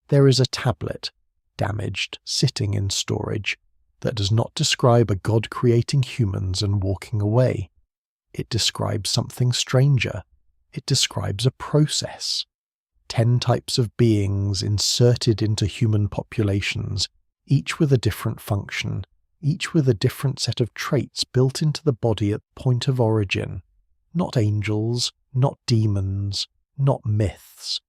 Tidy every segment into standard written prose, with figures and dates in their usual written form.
There is a tablet, damaged, sitting in storage, that does not describe a god creating humans and walking away. It describes something stranger. It describes a process. 10 types of beings inserted into human populations, each with a different function, each with a different set of traits built into the body at the point of origin. Not angels, not demons, not myths.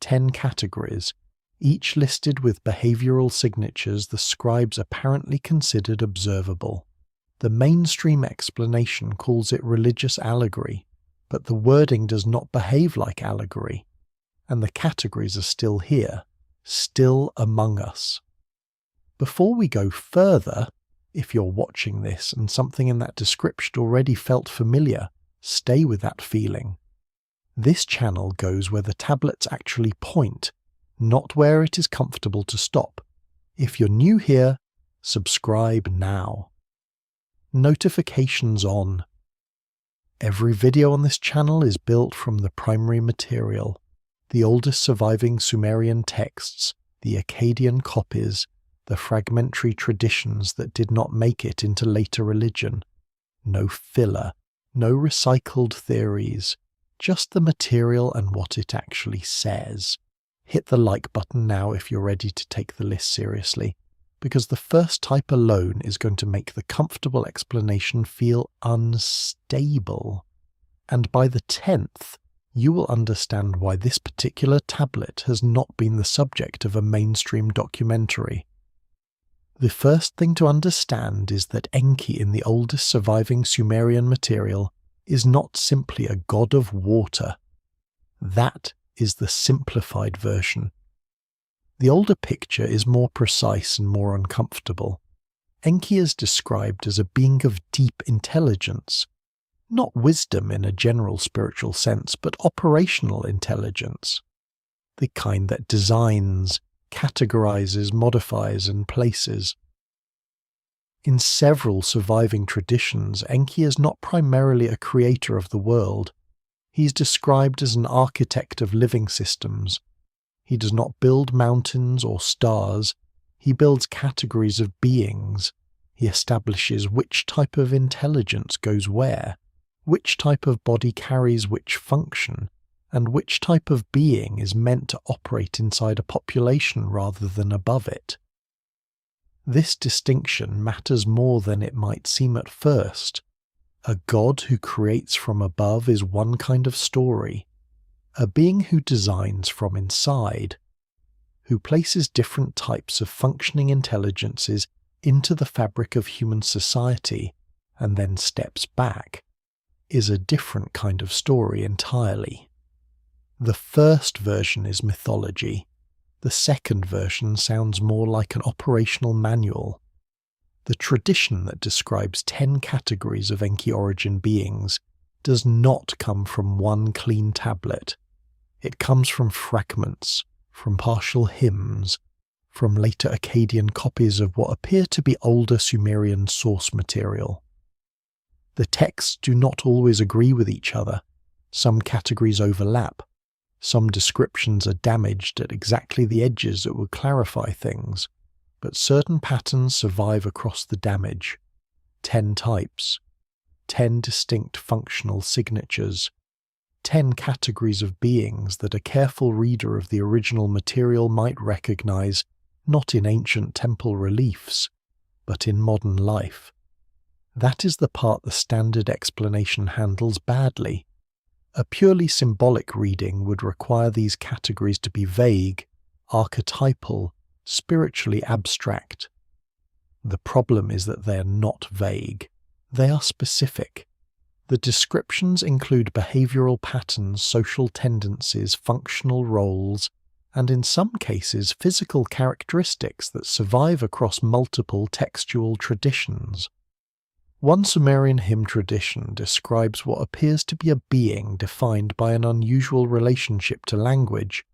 10 categories, each listed with behavioral signatures the scribes apparently considered observable. The mainstream explanation calls it religious allegory, but the wording does not behave like allegory, and the categories are still here, still among us. Before we go further, if you're watching this and something in that description already felt familiar, stay with that feeling. This channel goes where the tablets actually point, not where it is comfortable to stop. If you're new here, subscribe now. Notifications on. Every video on this channel is built from the primary material, the oldest surviving Sumerian texts, the Akkadian copies, the fragmentary traditions that did not make it into later religion. No filler, no recycled theories, just the material and what it actually says. Hit the like button now if you're ready to take the list seriously, because the first type alone is going to make the comfortable explanation feel unstable. And by the 10th, you will understand why this particular tablet has not been the subject of a mainstream documentary. The first thing to understand is that Enki in the oldest surviving Sumerian material is not simply a god of water. That is the simplified version. The older picture is more precise and more uncomfortable. Enki is described as a being of deep intelligence, not wisdom in a general spiritual sense, but operational intelligence, the kind that designs, categorizes, modifies, and places. In several surviving traditions, Enki is not primarily a creator of the world. He is described as an architect of living systems. He does not build mountains or stars. He builds categories of beings. He establishes which type of intelligence goes where, which type of body carries which function, and which type of being is meant to operate inside a population rather than above it. This distinction matters more than it might seem at first. A god who creates from above is one kind of story. A being who designs from inside, who places different types of functioning intelligences into the fabric of human society and then steps back, is a different kind of story entirely. The first version is mythology. The second version sounds more like an operational manual. The tradition that describes 10 categories of Enki origin beings does not come from one clean tablet. It comes from fragments, from partial hymns, from later Akkadian copies of what appear to be older Sumerian source material. The texts do not always agree with each other. Some categories overlap. Some descriptions are damaged at exactly the edges that would clarify things, but certain patterns survive across the damage. 10 types, 10 distinct functional signatures, 10 categories of beings that a careful reader of the original material might recognize not in ancient temple reliefs, but in modern life. That is the part the standard explanation handles badly. A purely symbolic reading would require these categories to be vague, archetypal, spiritually abstract. The problem is that they are not vague. They are specific. The descriptions include behavioral patterns, social tendencies, functional roles, and in some cases physical characteristics that survive across multiple textual traditions. One Sumerian hymn tradition describes what appears to be a being defined by an unusual relationship to language,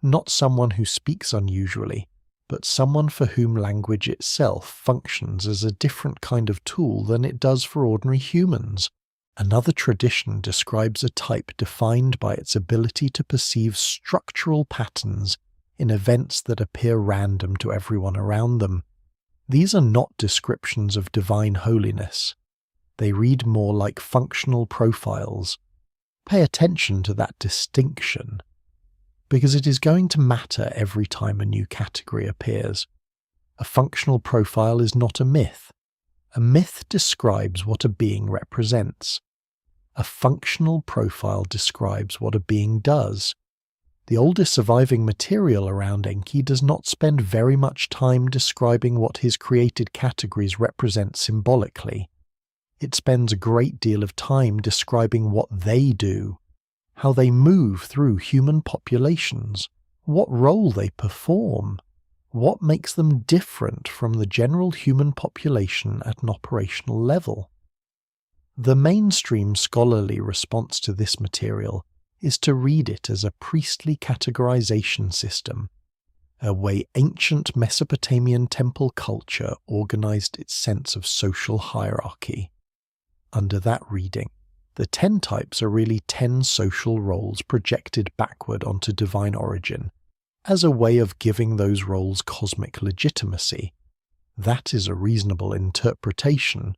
not someone who speaks unusually, but someone for whom language itself functions as a different kind of tool than it does for ordinary humans. Another tradition describes a type defined by its ability to perceive structural patterns in events that appear random to everyone around them. These are not descriptions of divine holiness. They read more like functional profiles. Pay attention to that distinction, because it is going to matter every time a new category appears. A functional profile is not a myth. A myth describes what a being represents. A functional profile describes what a being does. The oldest surviving material around Enki does not spend very much time describing what his created categories represent symbolically. It spends a great deal of time describing what they do, how they move through human populations, what role they perform, what makes them different from the general human population at an operational level. The mainstream scholarly response to this material is to read it as a priestly categorization system, a way ancient Mesopotamian temple culture organized its sense of social hierarchy. Under that reading, the 10 types are really 10 social roles projected backward onto divine origin, as a way of giving those roles cosmic legitimacy. That is a reasonable interpretation.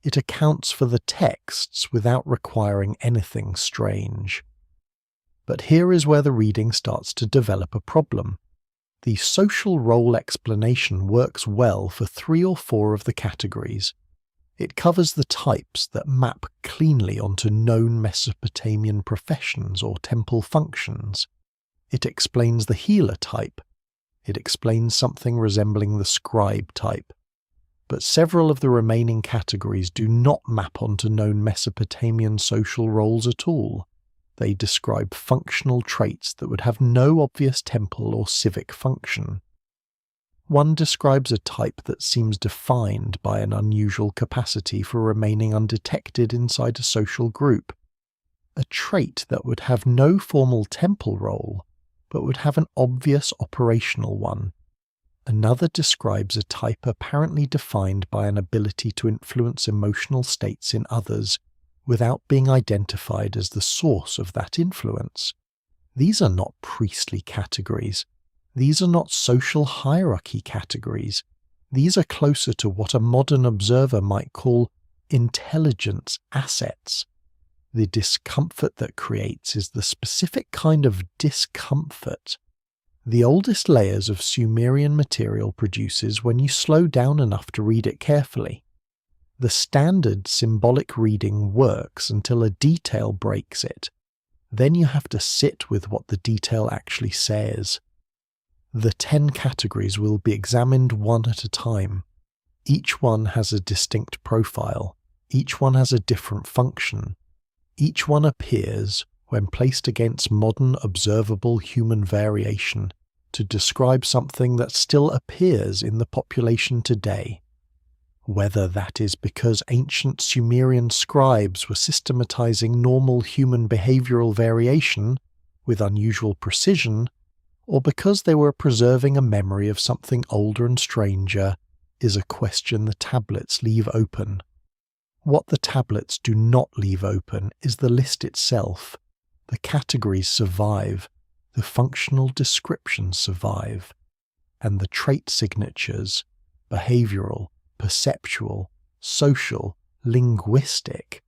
It accounts for the texts without requiring anything strange. But here is where the reading starts to develop a problem. The social role explanation works well for 3 or 4 of the categories. It covers the types that map cleanly onto known Mesopotamian professions or temple functions. It explains the healer type. It explains something resembling the scribe type. But several of the remaining categories do not map onto known Mesopotamian social roles at all. They describe functional traits that would have no obvious temple or civic function. One describes a type that seems defined by an unusual capacity for remaining undetected inside a social group, a trait that would have no formal temple role, but would have an obvious operational one. Another describes a type apparently defined by an ability to influence emotional states in others without being identified as the source of that influence. These are not priestly categories. These are not social hierarchy categories. These are closer to what a modern observer might call intelligence assets. The discomfort that creates is the specific kind of discomfort the oldest layers of Sumerian material produces when you slow down enough to read it carefully. The standard symbolic reading works until a detail breaks it. Then you have to sit with what the detail actually says. The 10 categories will be examined one at a time. Each one has a distinct profile. Each one has a different function. Each one appears, when placed against modern observable human variation, to describe something that still appears in the population today. Whether that is because ancient Sumerian scribes were systematizing normal human behavioral variation with unusual precision, or because they were preserving a memory of something older and stranger, is a question the tablets leave open. What the tablets do not leave open is the list itself. The categories survive, the functional descriptions survive, and the trait signatures, behavioral, perceptual, social, linguistic,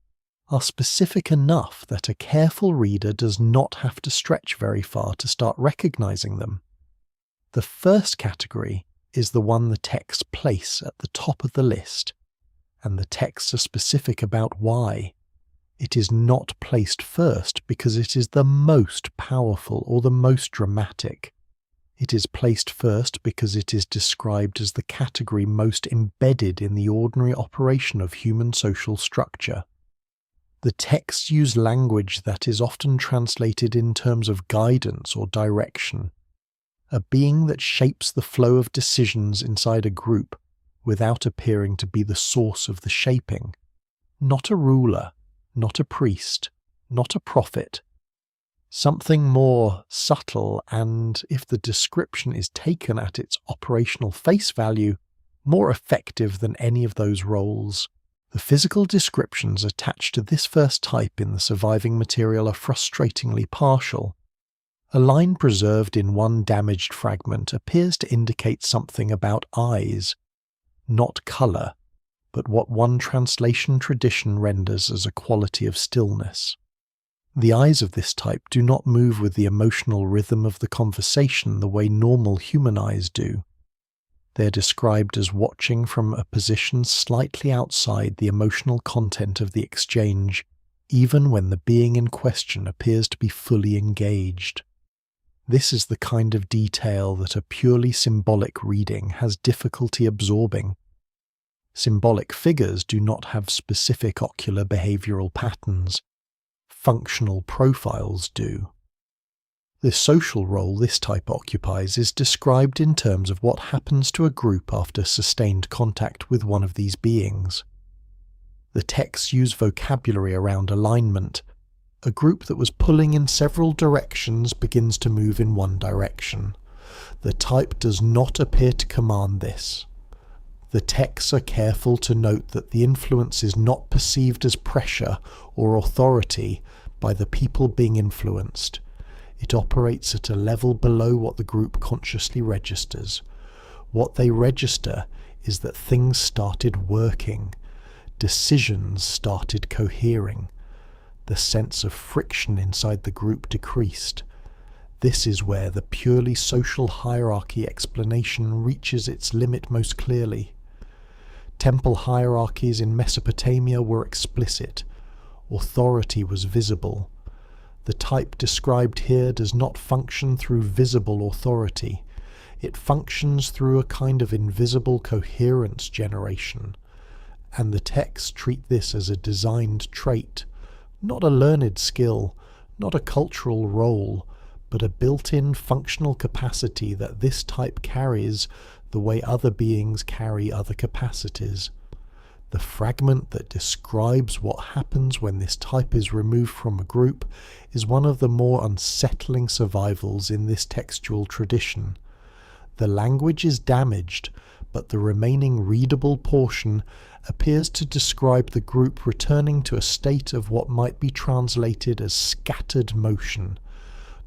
are specific enough that a careful reader does not have to stretch very far to start recognizing them. The first category is the one the texts place at the top of the list, and the texts are specific about why. It is not placed first because it is the most powerful or the most dramatic. It is placed first because it is described as the category most embedded in the ordinary operation of human social structure. The texts use language that is often translated in terms of guidance or direction, a being that shapes the flow of decisions inside a group without appearing to be the source of the shaping. Not a ruler, not a priest, not a prophet. Something more subtle and, if the description is taken at its operational face value, more effective than any of those roles. The physical descriptions attached to this first type in the surviving material are frustratingly partial. A line preserved in one damaged fragment appears to indicate something about eyes, not colour, but what one translation tradition renders as a quality of stillness. The eyes of this type do not move with the emotional rhythm of the conversation the way normal human eyes do. They are described as watching from a position slightly outside the emotional content of the exchange, even when the being in question appears to be fully engaged. This is the kind of detail that a purely symbolic reading has difficulty absorbing. Symbolic figures do not have specific ocular behavioral patterns. Functional profiles do. The social role this type occupies is described in terms of what happens to a group after sustained contact with one of these beings. The texts use vocabulary around alignment. A group that was pulling in several directions begins to move in one direction. The type does not appear to command this. The texts are careful to note that the influence is not perceived as pressure or authority by the people being influenced. It operates at a level below what the group consciously registers. What they register is that things started working, decisions started cohering. The sense of friction inside the group decreased. This is where the purely social hierarchy explanation reaches its limit most clearly. Temple hierarchies in Mesopotamia were explicit. Authority was visible. The type described here does not function through visible authority. It functions through a kind of invisible coherence generation, and the texts treat this as a designed trait, not a learned skill, not a cultural role, but a built-in functional capacity that this type carries the way other beings carry other capacities. The fragment that describes what happens when this type is removed from a group is one of the more unsettling survivals in this textual tradition. The language is damaged, but the remaining readable portion appears to describe the group returning to a state of what might be translated as scattered motion.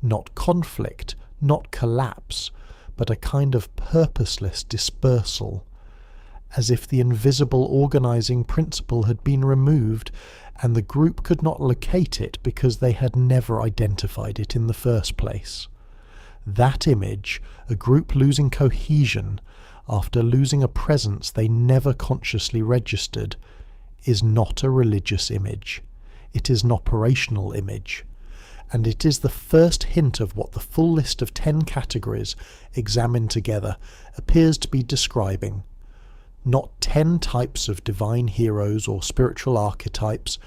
Not conflict, not collapse, but a kind of purposeless dispersal, as if the invisible organizing principle had been removed and the group could not locate it because they had never identified it in the first place. That image, a group losing cohesion after losing a presence they never consciously registered, is not a religious image. It is an operational image. And it is the first hint of what the full list of 10 categories examined together appears to be describing. Not 10 types of divine heroes or spiritual archetypes,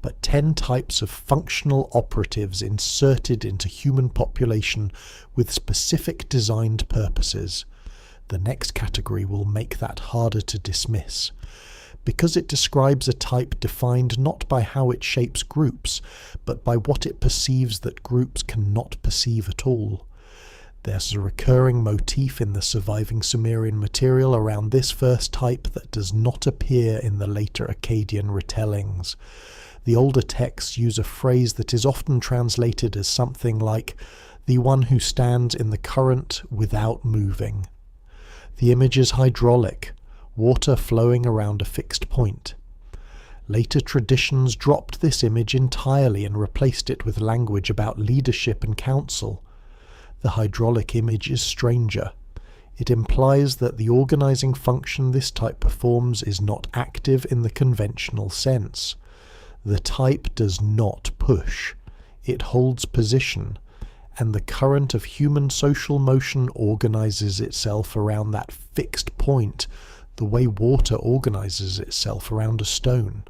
but 10 types of functional operatives inserted into human population with specific designed purposes. The next category will make that harder to dismiss, because it describes a type defined not by how it shapes groups, but by what it perceives that groups cannot perceive at all. There's a recurring motif in the surviving Sumerian material around this first type that does not appear in the later Akkadian retellings. The older texts use a phrase that is often translated as something like, "the one who stands in the current without moving." The image is hydraulic, water flowing around a fixed point. Later traditions dropped this image entirely and replaced it with language about leadership and counsel. The hydraulic image is stranger. It implies that the organizing function this type performs is not active in the conventional sense. The type does not push. It holds position, and the current of human social motion organizes itself around that fixed point, the way water organizes itself around a stone.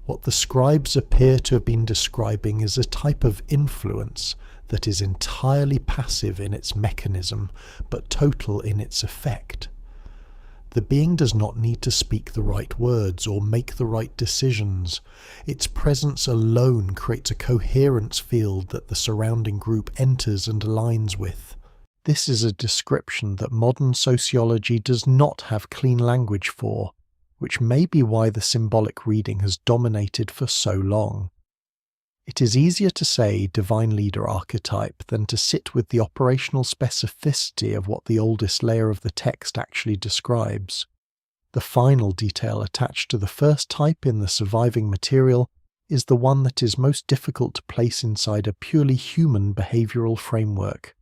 What the scribes appear to have been describing is a type of influence that is entirely passive in its mechanism, but total in its effect. The being does not need to speak the right words or make the right decisions. Its presence alone creates a coherence field that the surrounding group enters and aligns with. This is a description that modern sociology does not have clean language for, which may be why the symbolic reading has dominated for so long. It is easier to say divine leader archetype than to sit with the operational specificity of what the oldest layer of the text actually describes. The final detail attached to the first type in the surviving material is the one that is most difficult to place inside a purely human behavioral framework.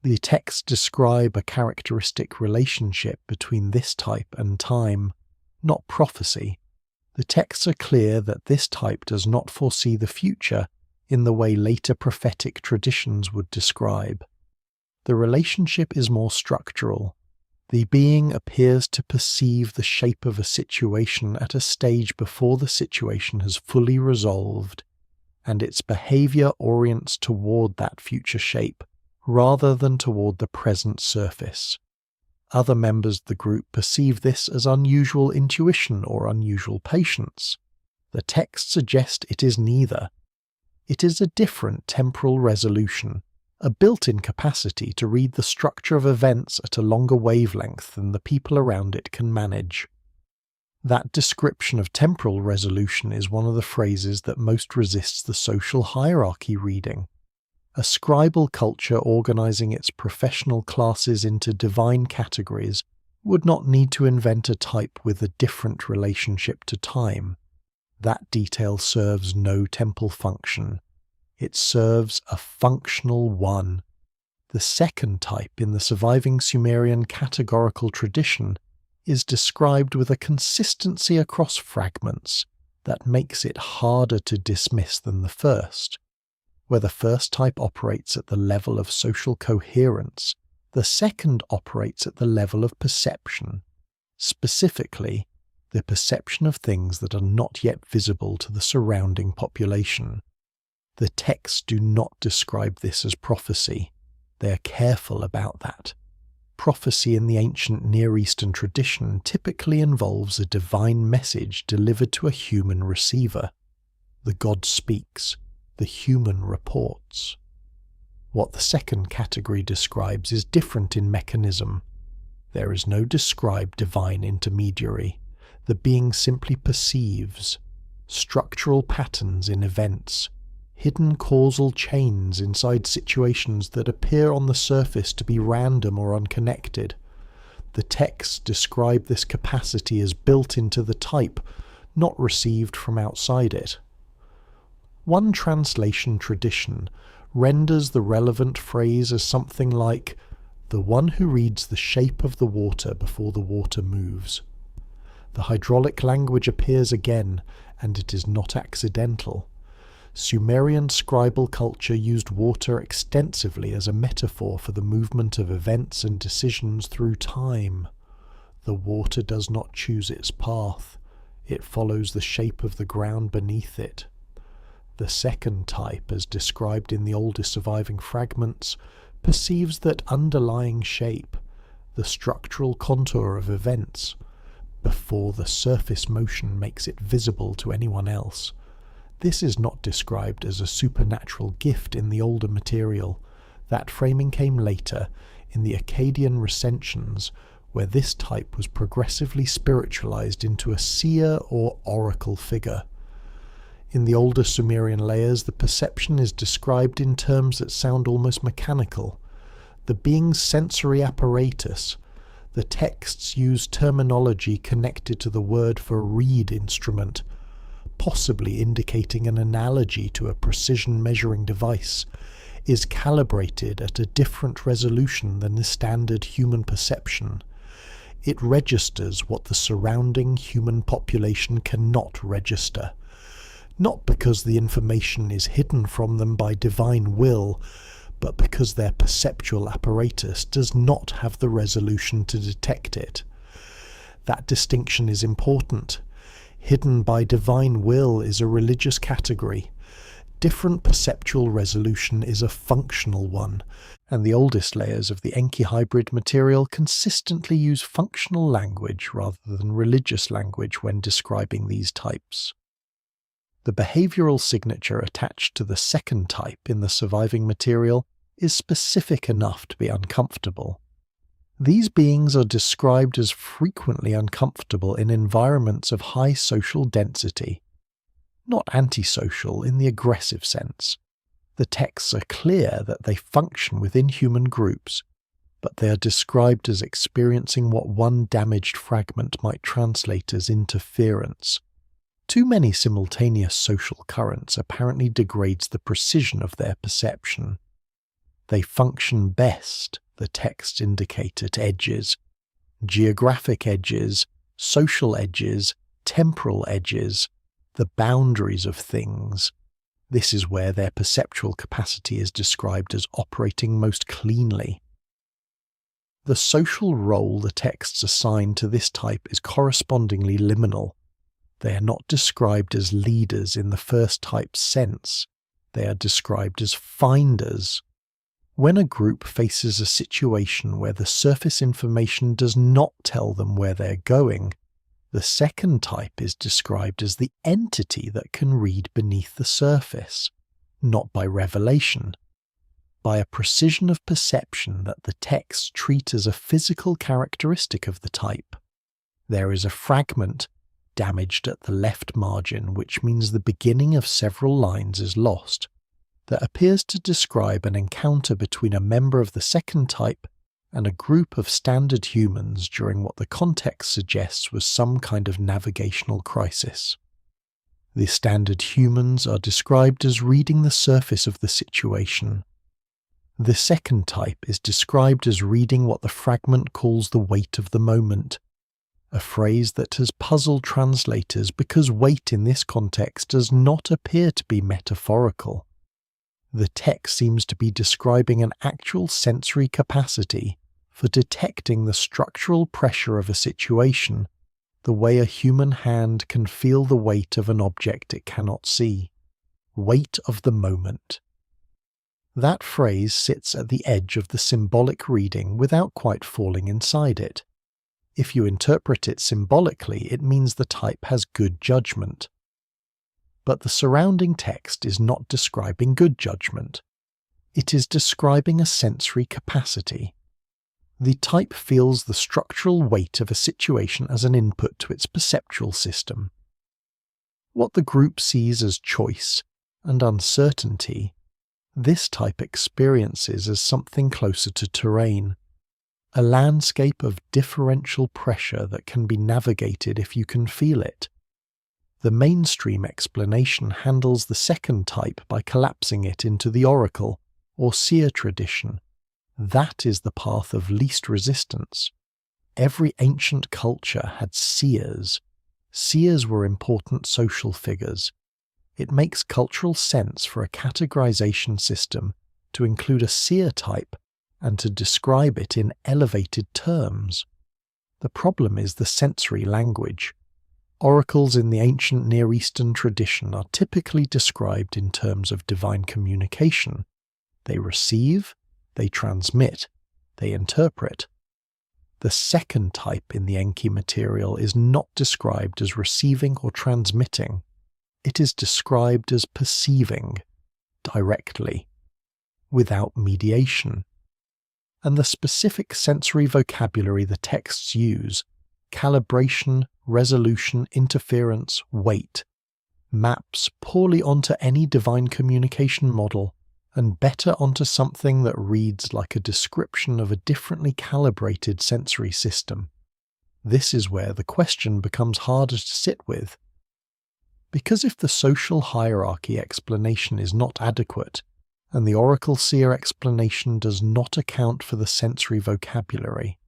The texts describe a characteristic relationship between this type and time, not prophecy. The texts are clear that this type does not foresee the future in the way later prophetic traditions would describe. The relationship is more structural. The being appears to perceive the shape of a situation at a stage before the situation has fully resolved, and its behavior orients toward that future shape rather than toward the present surface. Other members of the group perceive this as unusual intuition or unusual patience. The texts suggest it is neither. It is a different temporal resolution, a built-in capacity to read the structure of events at a longer wavelength than the people around it can manage. That description of temporal resolution is one of the phrases that most resists the social hierarchy reading. A scribal culture organizing its professional classes into divine categories would not need to invent a type with a different relationship to time. That detail serves no temple function. It serves a functional one. The second type in the surviving Sumerian categorical tradition is described with a consistency across fragments that makes it harder to dismiss than the first. Where the first type operates at the level of social coherence, the second operates at the level of perception. Specifically, the perception of things that are not yet visible to the surrounding population. The texts do not describe this as prophecy. They are careful about that. Prophecy in the ancient Near Eastern tradition typically involves a divine message delivered to a human receiver. The god speaks. The human reports. What the second category describes is different in mechanism. There is no described divine intermediary. The being simply perceives structural patterns in events, hidden causal chains inside situations that appear on the surface to be random or unconnected. The texts describe this capacity as built into the type, not received from outside it. One translation tradition renders the relevant phrase as something like, "the one who reads the shape of the water before the water moves." The hydraulic language appears again, and it is not accidental. Sumerian scribal culture used water extensively as a metaphor for the movement of events and decisions through time. The water does not choose its path. It follows the shape of the ground beneath it. The second type, as described in the oldest surviving fragments, perceives that underlying shape, the structural contour of events, before the surface motion makes it visible to anyone else. This is not described as a supernatural gift in the older material. That framing came later, in the Akkadian recensions, where this type was progressively spiritualized into a seer or oracle figure. In the older Sumerian layers, the perception is described in terms that sound almost mechanical. The being's sensory apparatus. The texts use terminology connected to the word for reed instrument, possibly indicating an analogy to a precision measuring device, is calibrated at a different resolution than the standard human perception. It registers what the surrounding human population cannot register. Not because the information is hidden from them by divine will, but because their perceptual apparatus does not have the resolution to detect it. That distinction is important. Hidden by divine will is a religious category. Different perceptual resolution is a functional one, and the oldest layers of the Enki hybrid material consistently use functional language rather than religious language when describing these types. The behavioral signature attached to the second type in the surviving material is specific enough to be uncomfortable. These beings are described as frequently uncomfortable in environments of high social density. not antisocial in the aggressive sense. The texts are clear that they function within human groups, but they are described as experiencing what one damaged fragment might translate as interference. Too many simultaneous social currents apparently degrades the precision of their perception. They function best, the texts indicate, at edges, geographic edges, social edges, temporal edges, the boundaries of things. This is where their perceptual capacity is described as operating most cleanly. The social role the texts assign to this type is correspondingly liminal. They are not described as leaders in the first type's sense. They are described as finders. When a group faces a situation where the surface information does not tell them where they're going, the second type is described as the entity that can read beneath the surface, not by revelation, by a precision of perception that the texts treat as a physical characteristic of the type. There is a fragment damaged at the left margin, which means the beginning of several lines is lost, that appears to describe an encounter between a member of the second type and a group of standard humans during what the context suggests was some kind of navigational crisis. The standard humans are described as reading the surface of the situation. The second type is described as reading what the fragment calls the weight of the moment, a phrase that has puzzled translators because weight in this context does not appear to be metaphorical. The text seems to be describing an actual sensory capacity for detecting the structural pressure of a situation, the way a human hand can feel the weight of an object it cannot see. Weight of the moment. That phrase sits at the edge of the symbolic reading without quite falling inside it. If you interpret it symbolically, it means the type has good judgment. But the surrounding text is not describing good judgment. It is describing a sensory capacity. The type feels the structural weight of a situation as an input to its perceptual system. What the group sees as choice and uncertainty, this type experiences as something closer to terrain, a landscape of differential pressure that can be navigated if you can feel it. The mainstream explanation handles the second type by collapsing it into the oracle or seer tradition. That is the path of least resistance. Every ancient culture had seers. Seers were important social figures. It makes cultural sense for a categorization system to include a seer type and to describe it in elevated terms. The problem is the sensory language. Oracles in the ancient Near Eastern tradition are typically described in terms of divine communication. They receive, they transmit, they interpret. The second type in the Enki material is not described as receiving or transmitting. It is described as perceiving, directly, without mediation. And the specific sensory vocabulary the texts use, calibration, resolution, interference, weight, maps poorly onto any divine communication model and better onto something that reads like a description of a differently calibrated sensory system. This is where the question becomes harder to sit with. Because if the social hierarchy explanation is not adequate, and the oracle seer explanation does not account for the sensory vocabulary,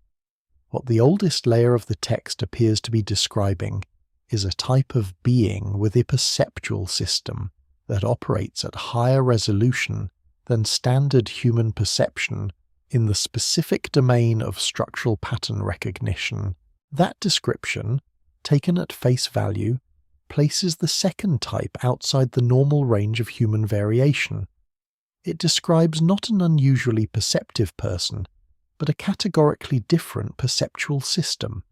what the oldest layer of the text appears to be describing is a type of being with a perceptual system that operates at higher resolution than standard human perception in the specific domain of structural pattern recognition. That description, taken at face value, places the second type outside the normal range of human variation. It describes not an unusually perceptive person, but a categorically different perceptual system.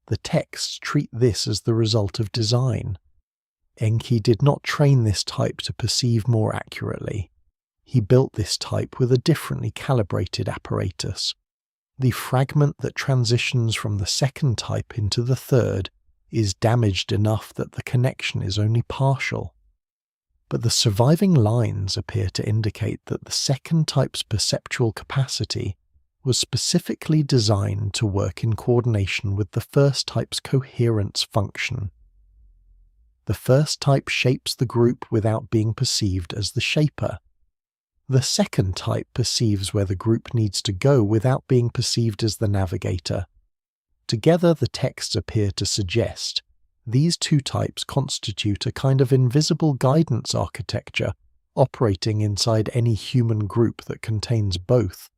The texts treat this as the result of design. Enki did not train this type to perceive more accurately. He built this type with a differently calibrated apparatus. The fragment that transitions from the second type into the third is damaged enough that the connection is only partial. but the surviving lines appear to indicate that the second type's perceptual capacity was specifically designed to work in coordination with the first type's coherence function. The first type shapes the group without being perceived as the shaper. The second type perceives where the group needs to go without being perceived as the navigator. Together, the texts appear to suggest these two types constitute a kind of invisible guidance architecture operating inside any human group that contains both.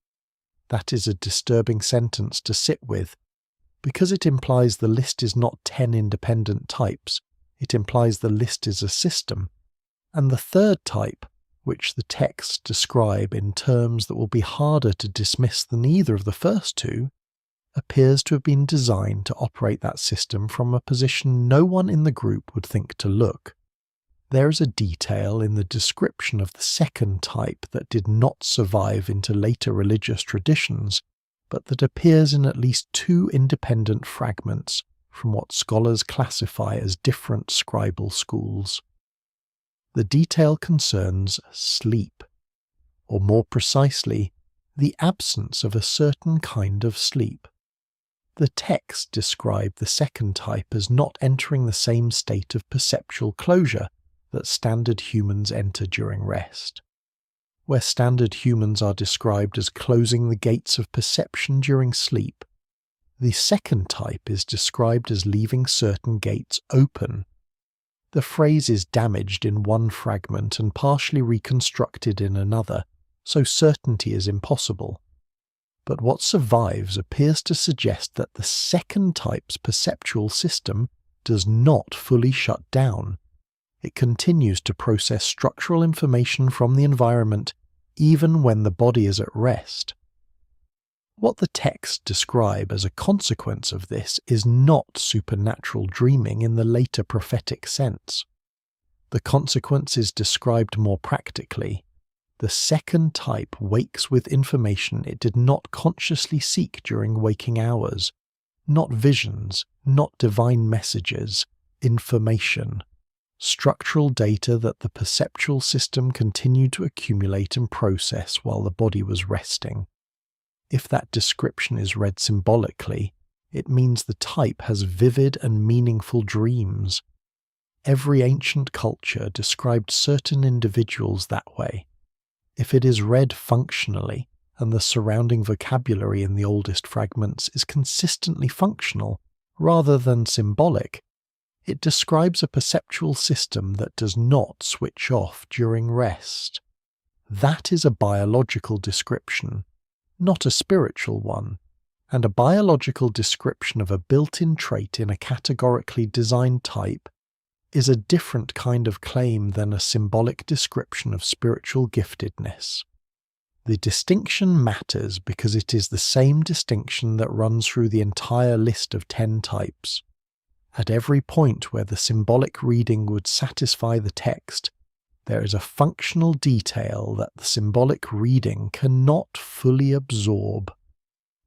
That is a disturbing sentence to sit with, because it implies the list is not 10 independent types, it implies the list is a system, and the third type, which the texts describe in terms that will be harder to dismiss than either of the first two, appears to have been designed to operate that system from a position no one in the group would think to look. There is a detail in the description of the second type that did not survive into later religious traditions, but that appears in at least two independent fragments from what scholars classify as different scribal schools. The detail concerns sleep, or more precisely, the absence of a certain kind of sleep. The texts describe the second type as not entering the same state of perceptual closure that standard humans enter during rest. Where standard humans are described as closing the gates of perception during sleep, the second type is described as leaving certain gates open. The phrase is damaged in one fragment and partially reconstructed in another, so certainty is impossible. But what survives appears to suggest that the second type's perceptual system does not fully shut down. It continues to process structural information from the environment even when the body is at rest. What the texts describe as a consequence of this is not supernatural dreaming in the later prophetic sense. The consequence is described more practically. The second type wakes with information it did not consciously seek during waking hours. Not visions, not divine messages, information. Structural data that the perceptual system continued to accumulate and process while the body was resting. If that description is read symbolically, it means the type has vivid and meaningful dreams. Every ancient culture described certain individuals that way. If it is read functionally, and the surrounding vocabulary in the oldest fragments is consistently functional rather than symbolic, it describes a perceptual system that does not switch off during rest. That is a biological description, not a spiritual one, and a biological description of a built-in trait in a categorically designed type is a different kind of claim than a symbolic description of spiritual giftedness. The distinction matters because it is the same distinction that runs through the entire list of 10 types. At every point where the symbolic reading would satisfy the text, there is a functional detail that the symbolic reading cannot fully absorb.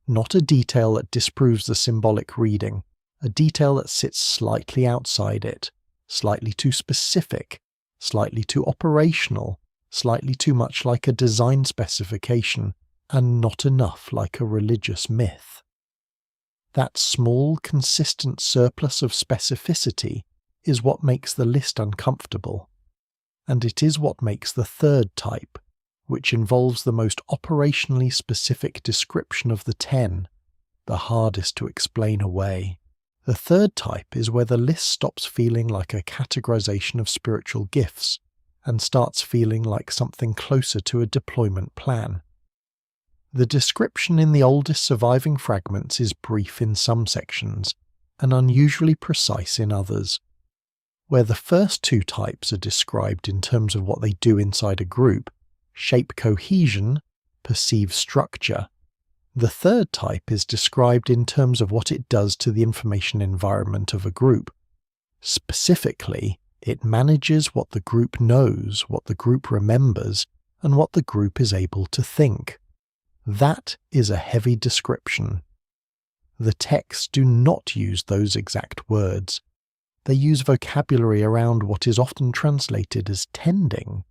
Not a detail that disproves the symbolic reading, a detail that sits slightly outside it, slightly too specific, slightly too operational, slightly too much like a design specification, and not enough like a religious myth. That small, consistent surplus of specificity is what makes the list uncomfortable, and it is what makes the third type, which involves the most operationally specific description of the 10, the hardest to explain away. The third type is where the list stops feeling like a categorization of spiritual gifts and starts feeling like something closer to a deployment plan. The description in the oldest surviving fragments is brief in some sections and unusually precise in others. Where the first two types are described in terms of what they do inside a group, shape cohesion, perceive structure, the third type is described in terms of what it does to the information environment of a group. Specifically, it manages what the group knows, what the group remembers, and what the group is able to think. That is a heavy description. The texts do not use those exact words, They use vocabulary around what is often translated as tending,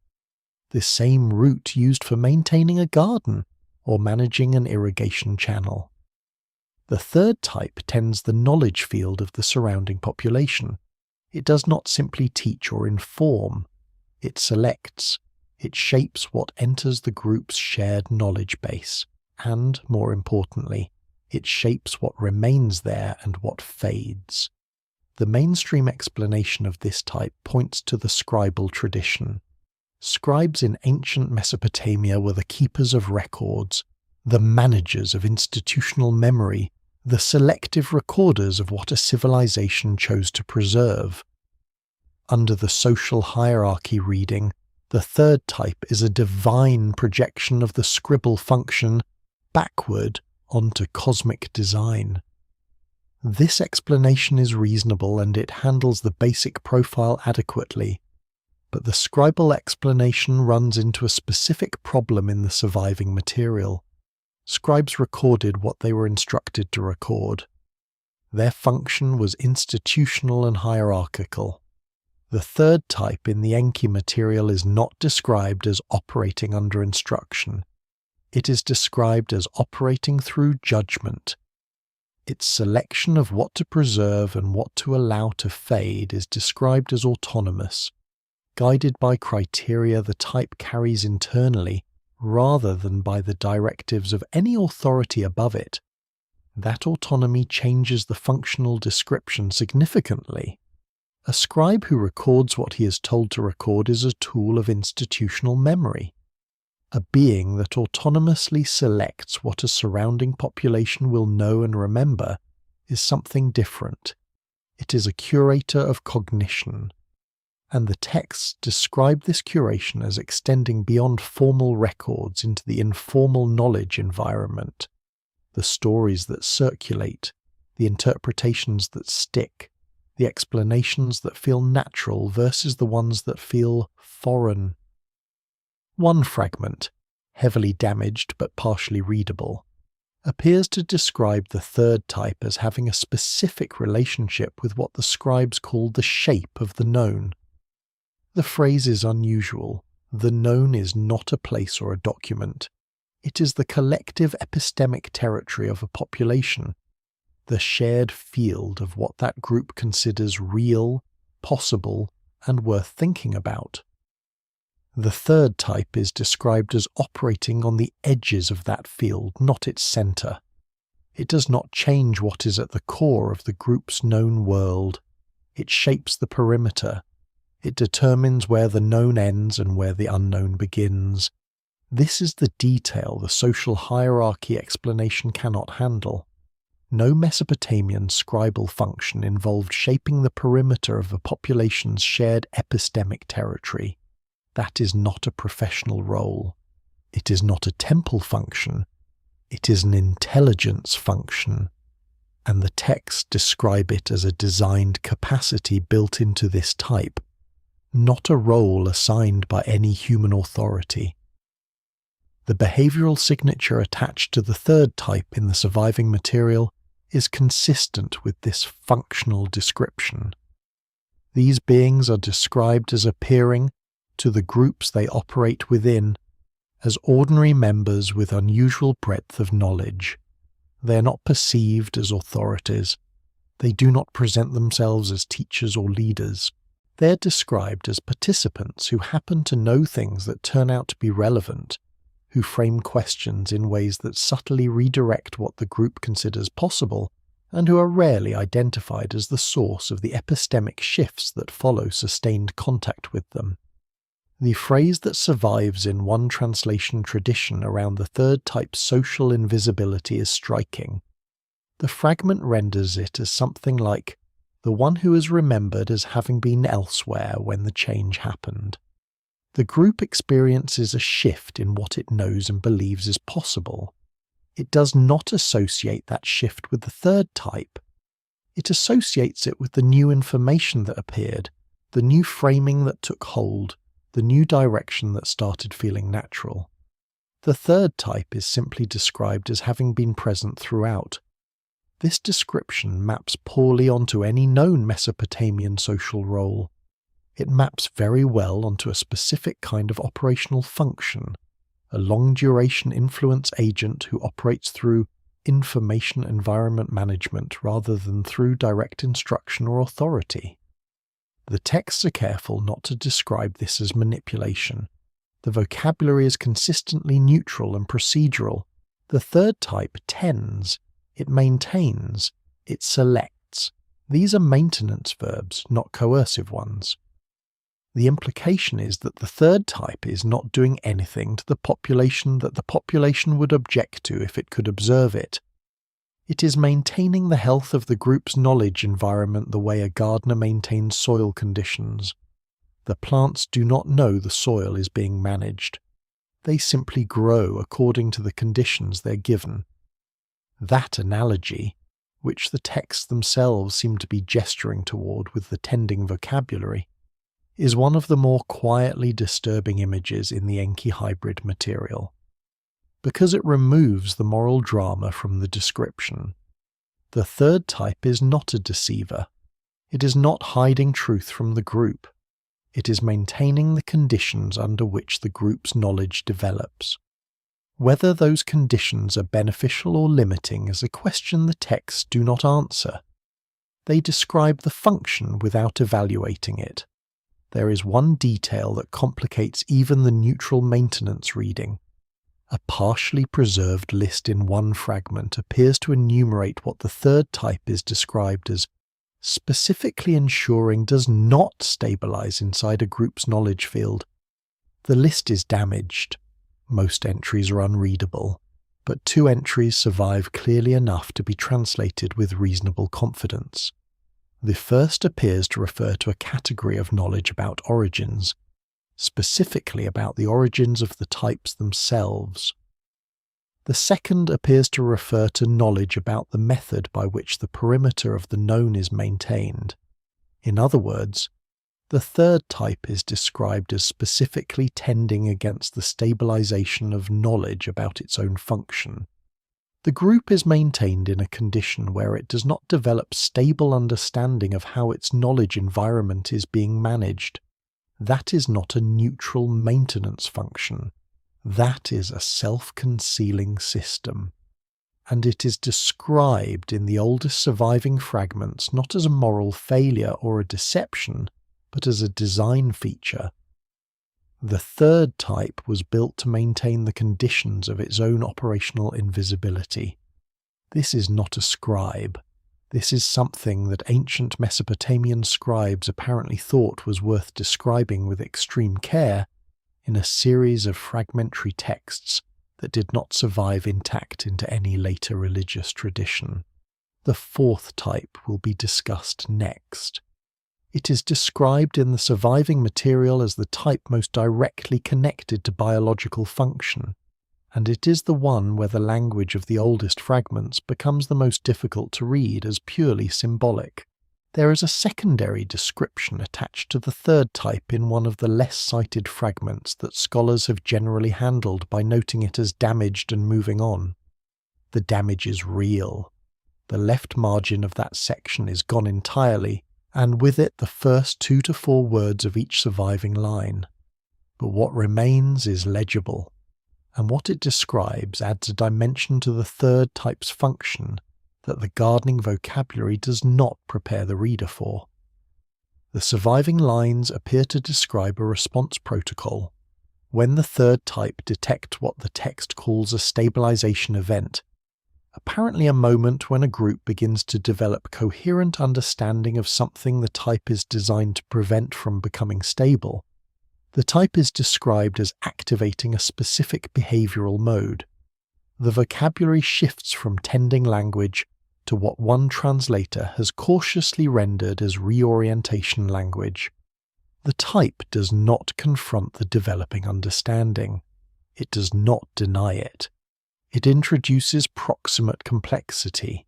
the same root used for maintaining a garden or managing an irrigation channel. The third type tends the knowledge field of the surrounding population. It does not simply teach or inform. It selects. It shapes what enters the group's shared knowledge base, and, more importantly, it shapes what remains there and what fades. The mainstream explanation of this type points to the scribal tradition. Scribes in ancient Mesopotamia were the keepers of records, the managers of institutional memory, the selective recorders of what a civilization chose to preserve. Under the social hierarchy reading, the third type is a divine projection of the scribal function backward onto cosmic design. This explanation is reasonable and it handles the basic profile adequately, but the scribal explanation runs into a specific problem in the surviving material. Scribes recorded what they were instructed to record. Their function was institutional and hierarchical. The third type in the Enki material is not described as operating under instruction. It is described as operating through judgment. Its selection of what to preserve and what to allow to fade is described as autonomous, guided by criteria the type carries internally rather than by the directives of any authority above it. That autonomy changes the functional description significantly. A scribe who records what he is told to record is a tool of institutional memory. A being that autonomously selects what a surrounding population will know and remember is something different. It is a curator of cognition. And the texts describe this curation as extending beyond formal records into the informal knowledge environment, the stories that circulate, the interpretations that stick, the explanations that feel natural versus the ones that feel foreign. One fragment, heavily damaged but partially readable, appears to describe the third type as having a specific relationship with what the scribes call the shape of the known. The phrase is unusual. The known is not a place or a document. It is the collective epistemic territory of a population, the shared field of what that group considers real, possible, and worth thinking about. The third type is described as operating on the edges of that field, not its center. It does not change what is at the core of the group's known world. It shapes the perimeter. It determines where the known ends and where the unknown begins. This is the detail the social hierarchy explanation cannot handle. No Mesopotamian scribal function involved shaping the perimeter of a population's shared epistemic territory. That is not a professional role. It is not a temple function. It is an intelligence function. And the texts describe it as a designed capacity built into this type, not a role assigned by any human authority. The behavioral signature attached to the third type in the surviving material is consistent with this functional description. These beings are described as appearing, to the groups they operate within, as ordinary members with unusual breadth of knowledge. They are not perceived as authorities. They do not present themselves as teachers or leaders. They are described as participants who happen to know things that turn out to be relevant, who frame questions in ways that subtly redirect what the group considers possible, and who are rarely identified as the source of the epistemic shifts that follow sustained contact with them. The phrase that survives in one translation tradition around the third type's social invisibility is striking. The fragment renders it as something like, the one who is remembered as having been elsewhere when the change happened. The group experiences a shift in what it knows and believes is possible. It does not associate that shift with the third type. It associates it with the new information that appeared, the new framing that took hold, the new direction that started feeling natural. The third type is simply described as having been present throughout. This description maps poorly onto any known Mesopotamian social role. It maps very well onto a specific kind of operational function, a long-duration influence agent who operates through information environment management rather than through direct instruction or authority. The texts are careful not to describe this as manipulation. The vocabulary is consistently neutral and procedural. The third type tends, it maintains, it selects. These are maintenance verbs, not coercive ones. The implication is that the third type is not doing anything to the population that the population would object to if it could observe it. It is maintaining the health of the group's knowledge environment the way a gardener maintains soil conditions. The plants do not know the soil is being managed. They simply grow according to the conditions they're given. That analogy, which the texts themselves seem to be gesturing toward with the tending vocabulary, is one of the more quietly disturbing images in the Enki hybrid material, because it removes the moral drama from the description. The third type is not a deceiver. It is not hiding truth from the group. It is maintaining the conditions under which the group's knowledge develops. Whether those conditions are beneficial or limiting is a question the texts do not answer. They describe the function without evaluating it. There is one detail that complicates even the neutral maintenance reading. A partially preserved list in one fragment appears to enumerate what the third type is described as specifically ensuring does not stabilize inside a group's knowledge field. The list is damaged. Most entries are unreadable, but 2 entries survive clearly enough to be translated with reasonable confidence. The first appears to refer to a category of knowledge about origins, specifically about the origins of the types themselves. The second appears to refer to knowledge about the method by which the perimeter of the known is maintained. In other words, the third type is described as specifically tending against the stabilization of knowledge about its own function. The group is maintained in a condition where it does not develop stable understanding of how its knowledge environment is being managed. That is not a neutral maintenance function. That is a self-concealing system. And it is described in the oldest surviving fragments not as a moral failure or a deception, but as a design feature. The third type was built to maintain the conditions of its own operational invisibility. This is not a scribe. This is something that ancient Mesopotamian scribes apparently thought was worth describing with extreme care in a series of fragmentary texts that did not survive intact into any later religious tradition. The fourth type will be discussed next. It is described in the surviving material as the type most directly connected to biological function, and it is the one where the language of the oldest fragments becomes the most difficult to read as purely symbolic. There is a secondary description attached to the third type in one of the less cited fragments that scholars have generally handled by noting it as damaged and moving on. The damage is real. The left margin of that section is gone entirely, and with it the first 2 to 4 words of each surviving line. But what remains is legible, and what it describes adds a dimension to the third type's function that the gardening vocabulary does not prepare the reader for. The surviving lines appear to describe a response protocol. When the third type detects what the text calls a stabilization event, apparently a moment when a group begins to develop coherent understanding of something the type is designed to prevent from becoming stable, the type is described as activating a specific behavioral mode. The vocabulary shifts from tending language to what one translator has cautiously rendered as reorientation language. The type does not confront the developing understanding. It does not deny it. It introduces proximate complexity.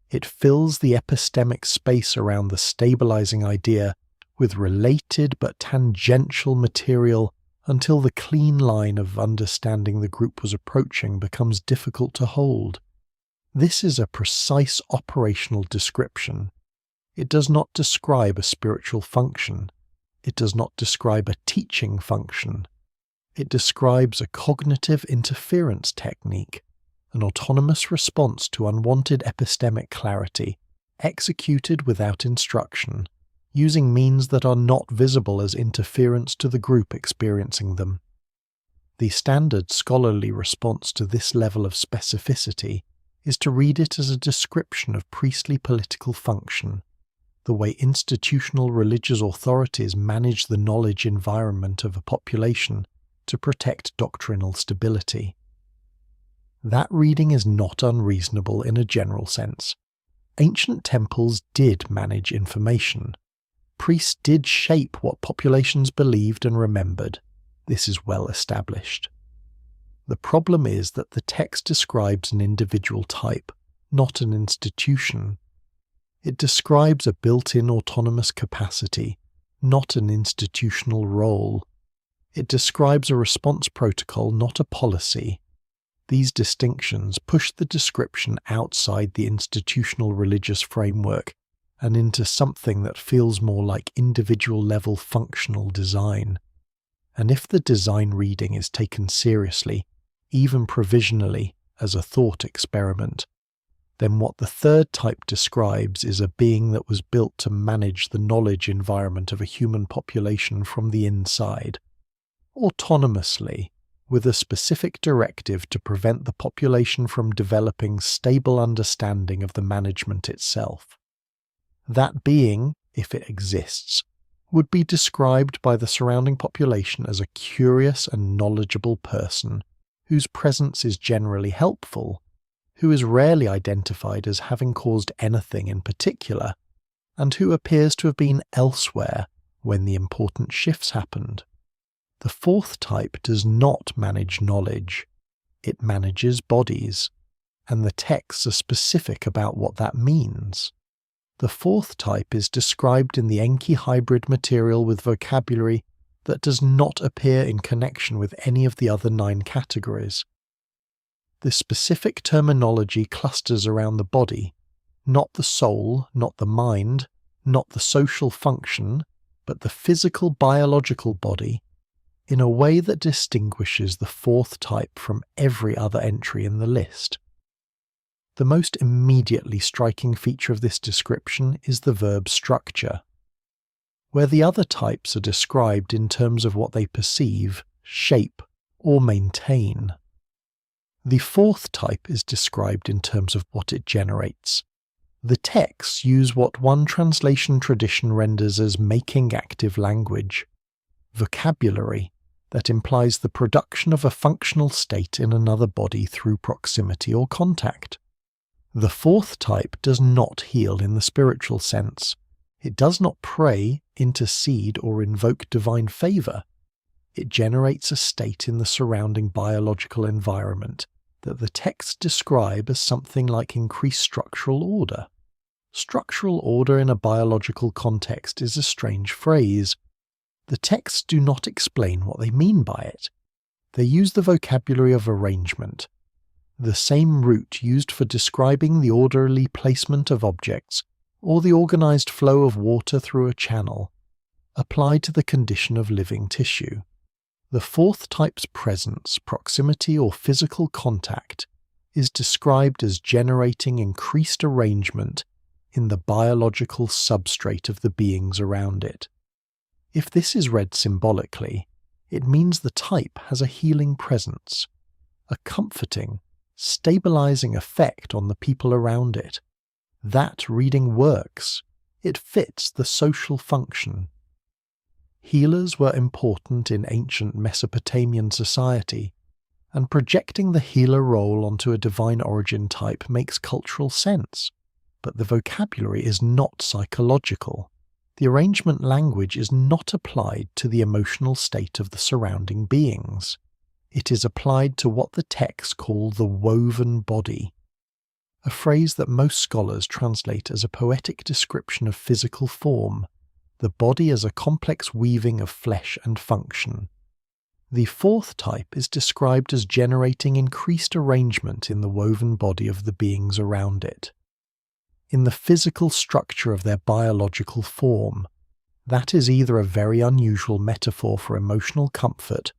It fills the epistemic space around the stabilizing idea with related but tangential material until the clean line of understanding the group was approaching becomes difficult to hold. This is a precise operational description. It does not describe a spiritual function. It does not describe a teaching function. It describes a cognitive interference technique, an autonomous response to unwanted epistemic clarity, executed without instruction, using means that are not visible as interference to the group experiencing them. The standard scholarly response to this level of specificity is to read it as a description of priestly political function, the way institutional religious authorities manage the knowledge environment of a population to protect doctrinal stability. That reading is not unreasonable in a general sense. Ancient temples did manage information. Priests did shape what populations believed and remembered. This is well established. The problem is that the text describes an individual type, not an institution. It describes a built-in autonomous capacity, not an institutional role. It describes a response protocol, not a policy. These distinctions push the description outside the institutional religious framework and into something that feels more like individual-level functional design. And if the design reading is taken seriously, even provisionally, as a thought experiment, then what the third type describes is a being that was built to manage the knowledge environment of a human population from the inside, autonomously, with a specific directive to prevent the population from developing stable understanding of the management itself. That being, if it exists, would be described by the surrounding population as a curious and knowledgeable person, whose presence is generally helpful, who is rarely identified as having caused anything in particular, and who appears to have been elsewhere when the important shifts happened. The fourth type does not manage knowledge. It manages bodies, and the texts are specific about what that means. The fourth type is described in the Enki hybrid material with vocabulary that does not appear in connection with any of the other 9 categories. The specific terminology clusters around the body, not the soul, not the mind, not the social function, but the physical biological body, in a way that distinguishes the fourth type from every other entry in the list. The most immediately striking feature of this description is the verb structure. Where the other types are described in terms of what they perceive, shape, or maintain, the fourth type is described in terms of what it generates. The texts use what one translation tradition renders as making active language, vocabulary that implies the production of a functional state in another body through proximity or contact. The fourth type does not heal in the spiritual sense. It does not pray, intercede, or invoke divine favor. It generates a state in the surrounding biological environment that the texts describe as something like increased structural order. Structural order in a biological context is a strange phrase. The texts do not explain what they mean by it. They use the vocabulary of arrangement, the same root used for describing the orderly placement of objects or the organized flow of water through a channel, applied to the condition of living tissue. The fourth type's presence, proximity, or physical contact is described as generating increased arrangement in the biological substrate of the beings around it. If this is read symbolically, it means the type has a healing presence, a comforting, stabilizing effect on the people around it. That reading works. It fits the social function. Healers were important in ancient Mesopotamian society, and projecting the healer role onto a divine origin type makes cultural sense. But the vocabulary is not psychological. The arrangement language is not applied to the emotional state of the surrounding beings. It is applied to what the texts call the woven body, a phrase that most scholars translate as a poetic description of physical form, the body as a complex weaving of flesh and function. The fourth type is described as generating increased arrangement in the woven body of the beings around it. In the physical structure of their biological form, that is either a very unusual metaphor for emotional comfort,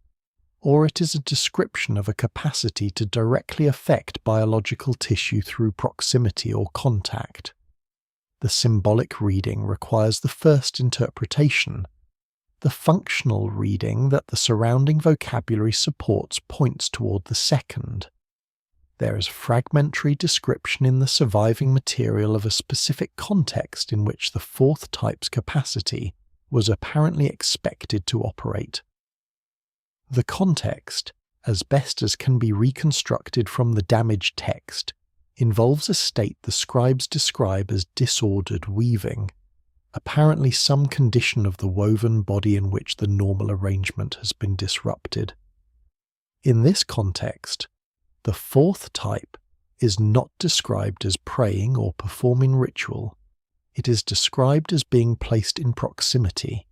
or it is a description of a capacity to directly affect biological tissue through proximity or contact. The symbolic reading requires the first interpretation. The functional reading that the surrounding vocabulary supports points toward the second. There is fragmentary description in the surviving material of a specific context in which the fourth type's capacity was apparently expected to operate. The context, as best as can be reconstructed from the damaged text, involves a state the scribes describe as disordered weaving, apparently some condition of the woven body in which the normal arrangement has been disrupted. In this context, the fourth type is not described as praying or performing ritual. It is described as being placed in proximity,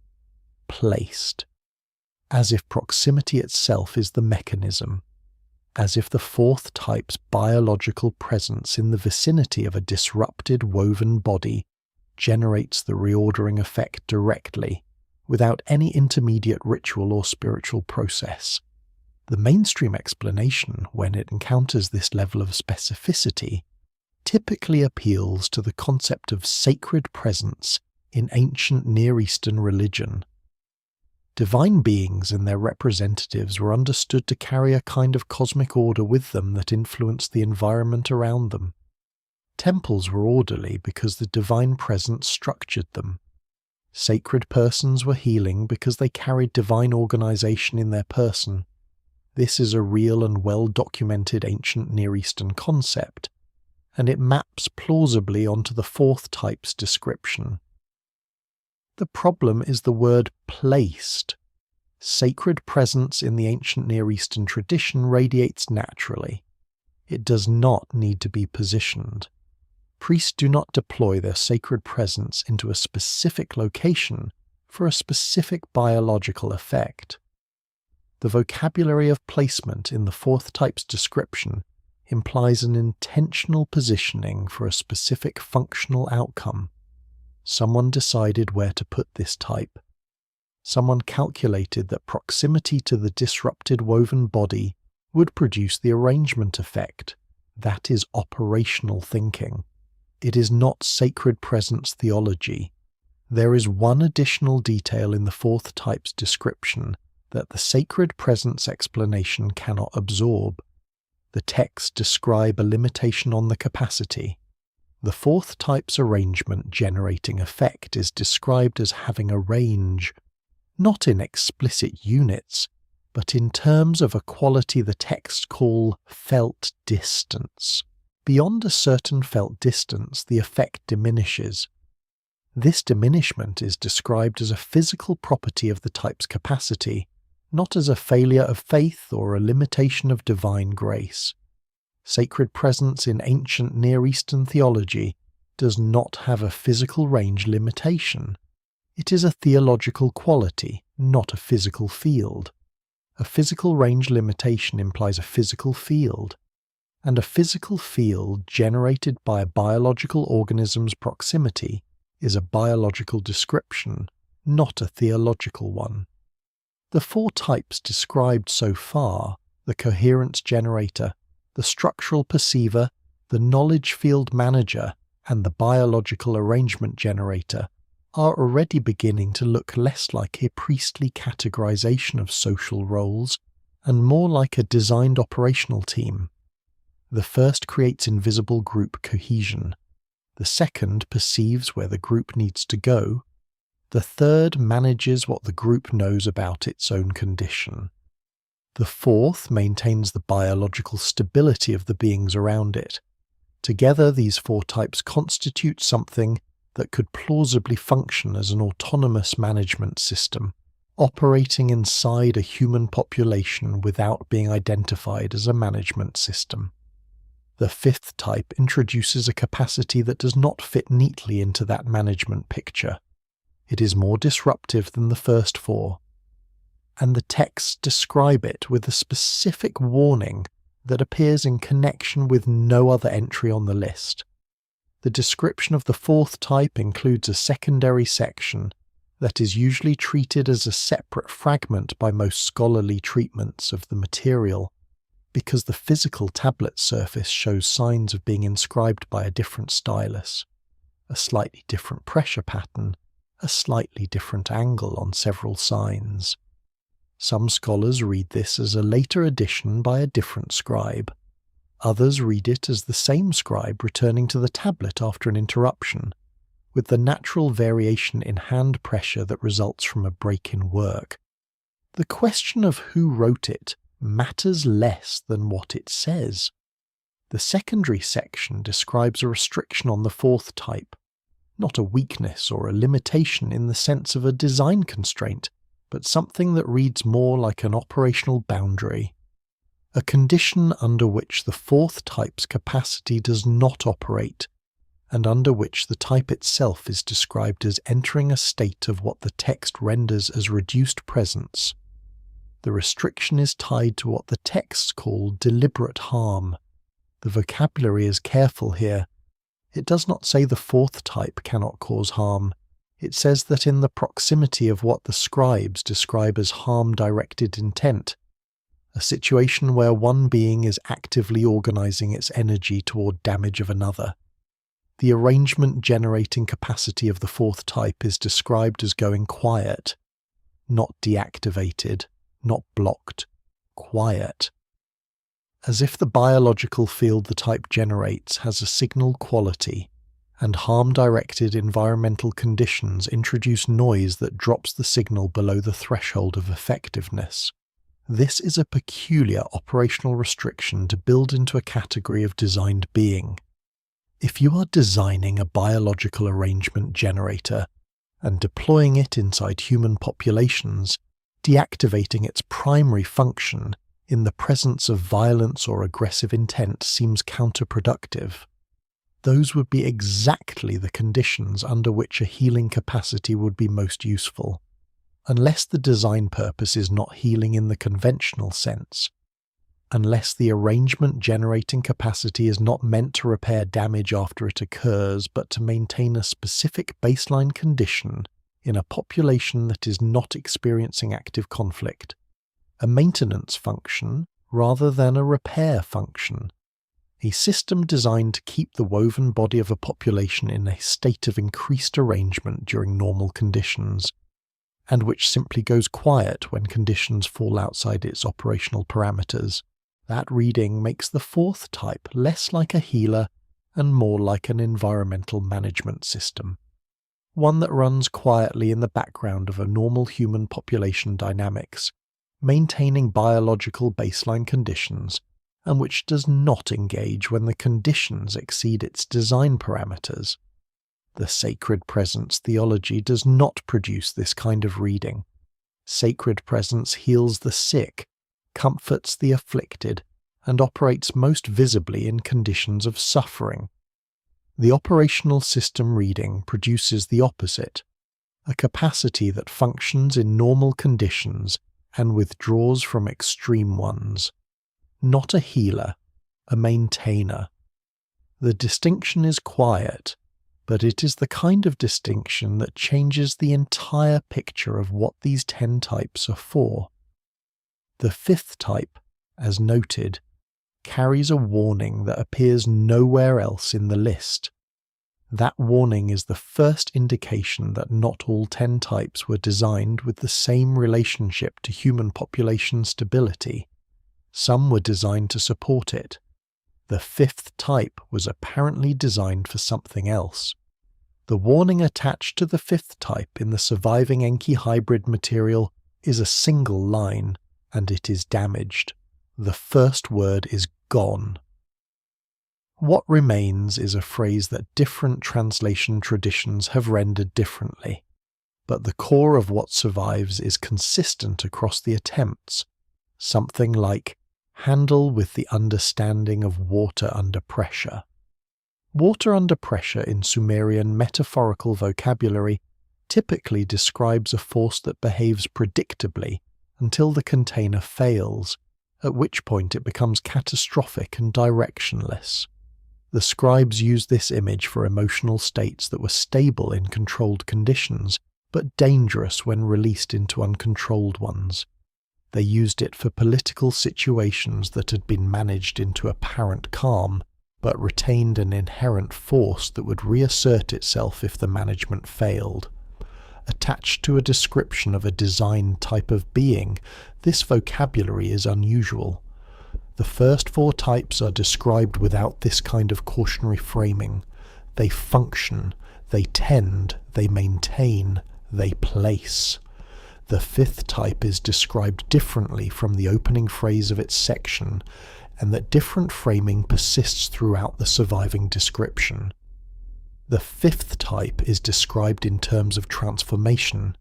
placed, as if proximity itself is the mechanism, as if the fourth type's biological presence in the vicinity of a disrupted woven body generates the reordering effect directly, without any intermediate ritual or spiritual process. The mainstream explanation, when it encounters this level of specificity, typically appeals to the concept of sacred presence in ancient Near Eastern religion. Divine beings and their representatives were understood to carry a kind of cosmic order with them that influenced the environment around them. Temples were orderly because the divine presence structured them. Sacred persons were healing because they carried divine organization in their person. This is a real and well-documented ancient Near Eastern concept, and it maps plausibly onto the fourth type's description. The problem is the word placed. Sacred presence in the ancient Near Eastern tradition radiates naturally. It does not need to be positioned. Priests do not deploy their sacred presence into a specific location for a specific biological effect. The vocabulary of placement in the fourth type's description implies an intentional positioning for a specific functional outcome. Someone decided where to put this type. Someone calculated that proximity to the disrupted woven body would produce the arrangement effect. That is operational thinking. It is not sacred presence theology. There is one additional detail in the fourth type's description that the sacred presence explanation cannot absorb. The texts describe a limitation on the capacity. The fourth type's arrangement generating effect is described as having a range, not in explicit units, but in terms of a quality the texts call felt distance. Beyond a certain felt distance, the effect diminishes. This diminishment is described as a physical property of the type's capacity, not as a failure of faith or a limitation of divine grace. Sacred presence in ancient Near Eastern theology does not have a physical range limitation. It is a theological quality, not a physical field. A physical range limitation implies a physical field, and a physical field generated by a biological organism's proximity is a biological description, not a theological one. The four types described so far, the coherence generator, the structural perceiver, the knowledge field manager, and the biological arrangement generator, are already beginning to look less like a priestly categorization of social roles and more like a designed operational team. The first creates invisible group cohesion. The second perceives where the group needs to go. The third manages what the group knows about its own condition. The fourth maintains the biological stability of the beings around it. Together, these four types constitute something that could plausibly function as an autonomous management system, operating inside a human population without being identified as a management system. The fifth type introduces a capacity that does not fit neatly into that management picture. It is more disruptive than the first four. and the texts describe it with a specific warning that appears in connection with no other entry on the list. The description of the fourth type includes a secondary section that is usually treated as a separate fragment by most scholarly treatments of the material, because the physical tablet surface shows signs of being inscribed by a different stylus, a slightly different pressure pattern, a slightly different angle on several signs. Some scholars read this as a later addition by a different scribe. Others read it as the same scribe returning to the tablet after an interruption, with the natural variation in hand pressure that results from a break in work. The question of who wrote it matters less than what it says. The secondary section describes a restriction on the fourth type, not a weakness or a limitation in the sense of a design constraint, but something that reads more like an operational boundary. A condition under which the fourth type's capacity does not operate, and under which the type itself is described as entering a state of what the text renders as reduced presence. The restriction is tied to what the texts call deliberate harm. The vocabulary is careful here. It does not say the fourth type cannot cause harm. It says that in the proximity of what the scribes describe as harm-directed intent, a situation where one being is actively organizing its energy toward damage of another. The arrangement-generating capacity of the fourth type is described as going quiet, not deactivated, not blocked, quiet. As if the biological field the type generates has a signal quality, and harm-directed environmental conditions introduce noise that drops the signal below the threshold of effectiveness. This is a peculiar operational restriction to build into a category of designed being. If you are designing a biological arrangement generator and deploying it inside human populations, deactivating its primary function in the presence of violence or aggressive intent seems counterproductive. Those would be exactly the conditions under which a healing capacity would be most useful, unless the design purpose is not healing in the conventional sense, unless the arrangement generating capacity is not meant to repair damage after it occurs, but to maintain a specific baseline condition in a population that is not experiencing active conflict, a maintenance function rather than a repair function. A system designed to keep the woven body of a population in a state of increased arrangement during normal conditions, and which simply goes quiet when conditions fall outside its operational parameters. That reading makes the fourth type less like a healer and more like an environmental management system, one that runs quietly in the background of a normal human population dynamics, maintaining biological baseline conditions, and which does not engage when the conditions exceed its design parameters. The sacred presence theology does not produce this kind of reading. Sacred presence heals the sick, comforts the afflicted, and operates most visibly in conditions of suffering. The operational system reading produces the opposite, a capacity that functions in normal conditions and withdraws from extreme ones. Not a healer, a maintainer. The distinction is quiet, but it is the kind of distinction that changes the entire picture of what these 10 types are for. The fifth type, as noted, carries a warning that appears nowhere else in the list. That warning is the first indication that not all 10 types were designed with the same relationship to human population stability. Some were designed to support it. The fifth type was apparently designed for something else. The warning attached to the fifth type in the surviving Enki hybrid material is a single line, and it is damaged. The first word is gone. What remains is a phrase that different translation traditions have rendered differently, but the core of what survives is consistent across the attempts, something like handle with the understanding of water under pressure. Water under pressure in Sumerian metaphorical vocabulary typically describes a force that behaves predictably until the container fails, at which point it becomes catastrophic and directionless. The scribes used this image for emotional states that were stable in controlled conditions, but dangerous when released into uncontrolled ones. They used it for political situations that had been managed into apparent calm, but retained an inherent force that would reassert itself if the management failed. Attached to a description of a designed type of being, this vocabulary is unusual. The first four types are described without this kind of cautionary framing. They function, they tend, they maintain, they place. The fifth type is described differently from the opening phrase of its section, and that different framing persists throughout the surviving description. The fifth type is described in terms of transformation,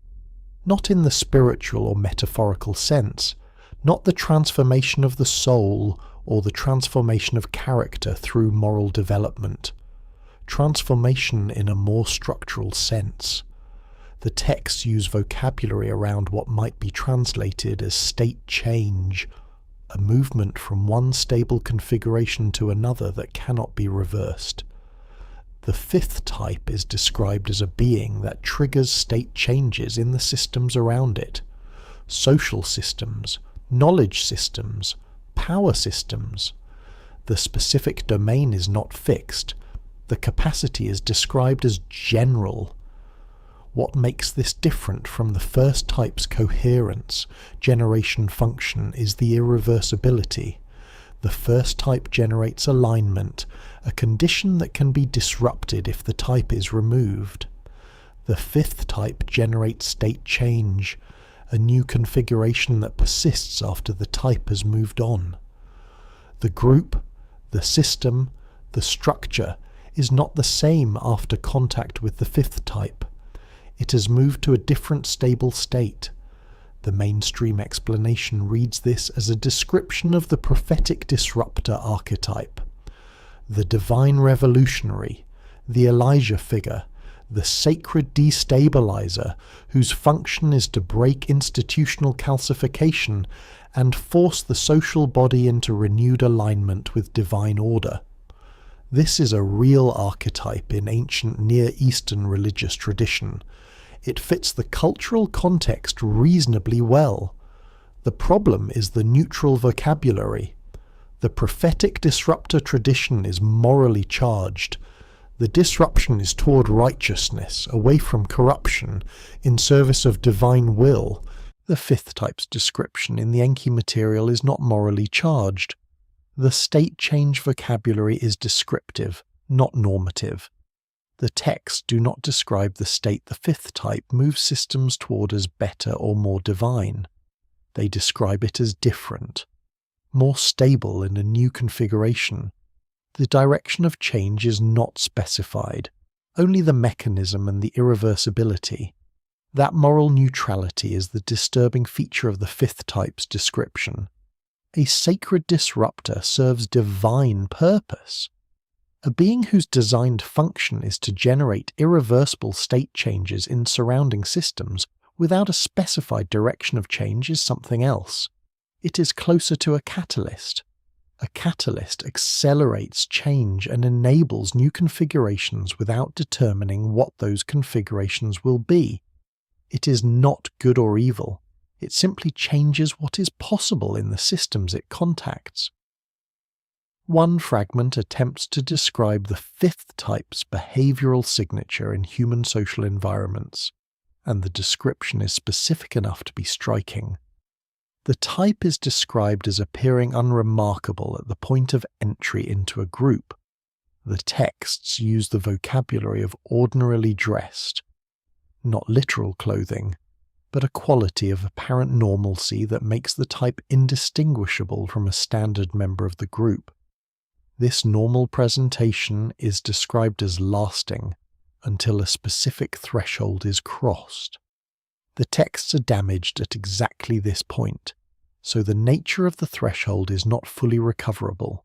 not in the spiritual or metaphorical sense, not the transformation of the soul or the transformation of character through moral development. Transformation in a more structural sense. The texts use vocabulary around what might be translated as state change, a movement from one stable configuration to another that cannot be reversed. The fifth type is described as a being that triggers state changes in the systems around it. Social systems, knowledge systems, power systems. The specific domain is not fixed. The capacity is described as general. What makes this different from the first type's coherence, generation function, is the irreversibility. The first type generates alignment, a condition that can be disrupted if the type is removed. The fifth type generates state change, a new configuration that persists after the type has moved on. The group, the system, the structure is not the same after contact with the fifth type. It has moved to a different stable state. The mainstream explanation reads this as a description of the prophetic disruptor archetype. The divine revolutionary, the Elijah figure, the sacred destabilizer whose function is to break institutional calcification and force the social body into renewed alignment with divine order. This is a real archetype in ancient Near Eastern religious tradition. It fits the cultural context reasonably well. The problem is the neutral vocabulary. The prophetic disruptor tradition is morally charged. The disruption is toward righteousness, away from corruption, in service of divine will. The fifth type's description in the Enki material is not morally charged. The state change vocabulary is descriptive, not normative. The texts do not describe the state the fifth type moves systems toward as better or more divine. They describe it as different, more stable in a new configuration. The direction of change is not specified, only the mechanism and the irreversibility. That moral neutrality is the disturbing feature of the fifth type's description. A sacred disruptor serves divine purpose. A being whose designed function is to generate irreversible state changes in surrounding systems without a specified direction of change is something else. It is closer to a catalyst. A catalyst accelerates change and enables new configurations without determining what those configurations will be. It is not good or evil. It simply changes what is possible in the systems it contacts. One fragment attempts to describe the fifth type's behavioral signature in human social environments, and the description is specific enough to be striking. The type is described as appearing unremarkable at the point of entry into a group. The texts use the vocabulary of ordinarily dressed, not literal clothing, but a quality of apparent normalcy that makes the type indistinguishable from a standard member of the group. This normal presentation is described as lasting until a specific threshold is crossed. The texts are damaged at exactly this point, so the nature of the threshold is not fully recoverable.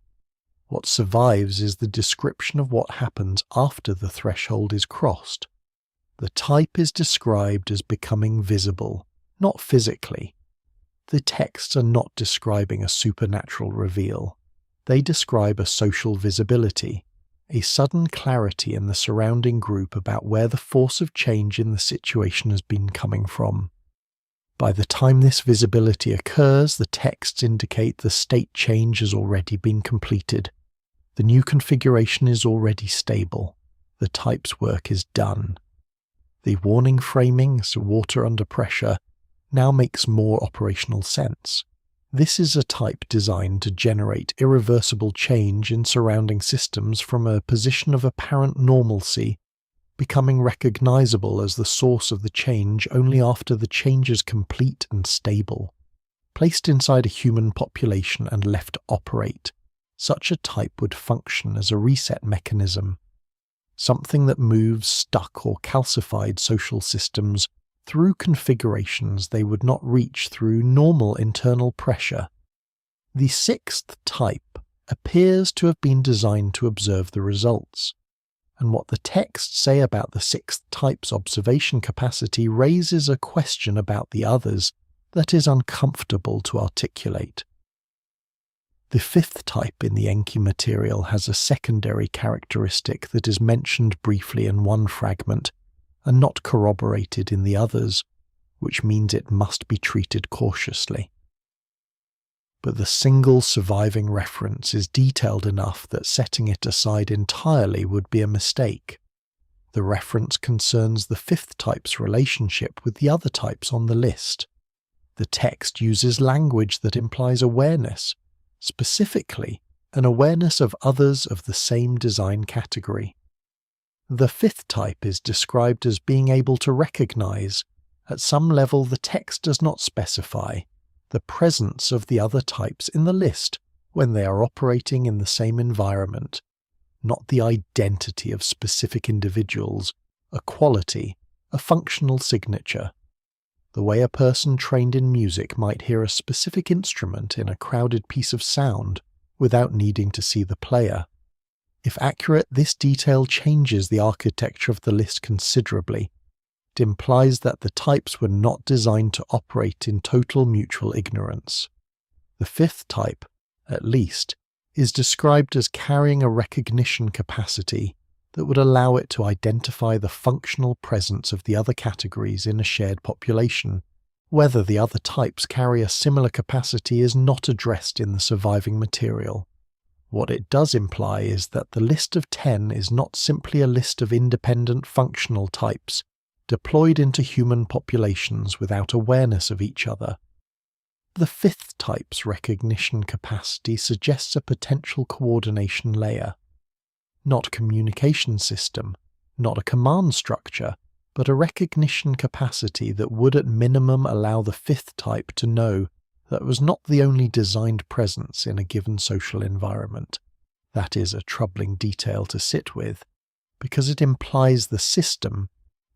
What survives is the description of what happens after the threshold is crossed. The type is described as becoming visible, not physically. The texts are not describing a supernatural reveal. They describe a social visibility, a sudden clarity in the surrounding group about where the force of change in the situation has been coming from. By the time this visibility occurs, the texts indicate the state change has already been completed. The new configuration is already stable. The type's work is done. The warning framing, so water under pressure, now makes more operational sense. This is a type designed to generate irreversible change in surrounding systems from a position of apparent normalcy, becoming recognizable as the source of the change only after the change is complete and stable. Placed inside a human population and left to operate, such a type would function as a reset mechanism, something that moves stuck or calcified social systems through configurations they would not reach through normal internal pressure. The sixth type appears to have been designed to observe the results, and what the texts say about the sixth type's observation capacity raises a question about the others that is uncomfortable to articulate. The fifth type in the Enki material has a secondary characteristic that is mentioned briefly in one fragment and not corroborated in the others, which means it must be treated cautiously. But the single surviving reference is detailed enough that setting it aside entirely would be a mistake. The reference concerns the fifth type's relationship with the other types on the list. The text uses language that implies awareness, specifically an awareness of others of the same design category. The fifth type is described as being able to recognize, at some level the text does not specify, the presence of the other types in the list when they are operating in the same environment, not the identity of specific individuals, a quality, a functional signature. The way a person trained in music might hear a specific instrument in a crowded piece of sound without needing to see the player. If accurate, this detail changes the architecture of the list considerably. It implies that the types were not designed to operate in total mutual ignorance. The fifth type, at least, is described as carrying a recognition capacity that would allow it to identify the functional presence of the other categories in a shared population. Whether the other types carry a similar capacity is not addressed in the surviving material. What it does imply is that the list of 10 is not simply a list of independent functional types deployed into human populations without awareness of each other. The fifth type's recognition capacity suggests a potential coordination layer. Not a communication system, not a command structure, but a recognition capacity that would at minimum allow the fifth type to know that was not the only designed presence in a given social environment. That is a troubling detail to sit with, because it implies the system,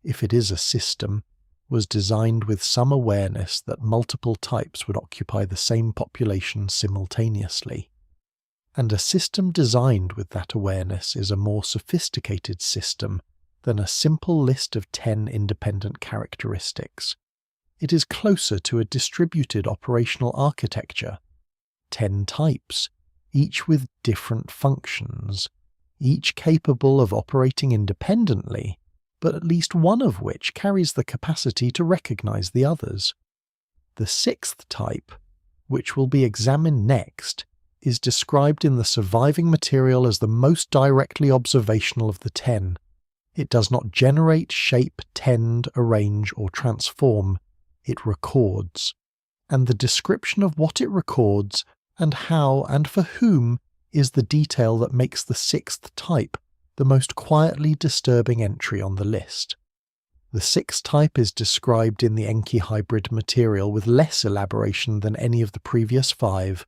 if it is a system, was designed with some awareness that multiple types would occupy the same population simultaneously. And a system designed with that awareness is a more sophisticated system than a simple list of 10 independent characteristics. It is closer to a distributed operational architecture. 10 types, each with different functions, each capable of operating independently, but at least one of which carries the capacity to recognize the others. The sixth type, which will be examined next, is described in the surviving material as the most directly observational of the 10. It does not generate, shape, tend, arrange, or transform. It records, and the description of what it records and how and for whom is the detail that makes the sixth type the most quietly disturbing entry on the list. The sixth type is described in the Enki hybrid material with less elaboration than any of the previous 5,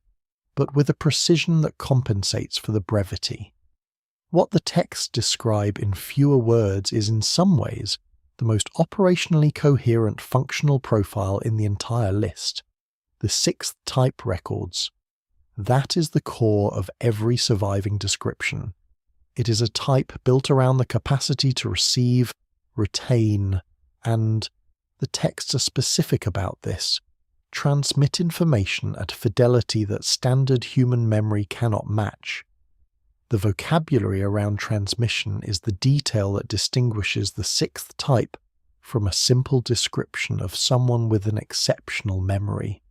but with a precision that compensates for the brevity. What the texts describe in fewer words is in some ways the most operationally coherent functional profile in the entire list. The sixth type records. That is the core of every surviving description. It is a type built around the capacity to receive, retain, and, the texts are specific about this, transmit information at a fidelity that standard human memory cannot match. The vocabulary around transmission is the detail that distinguishes the sixth type from a simple description of someone with an exceptional memory.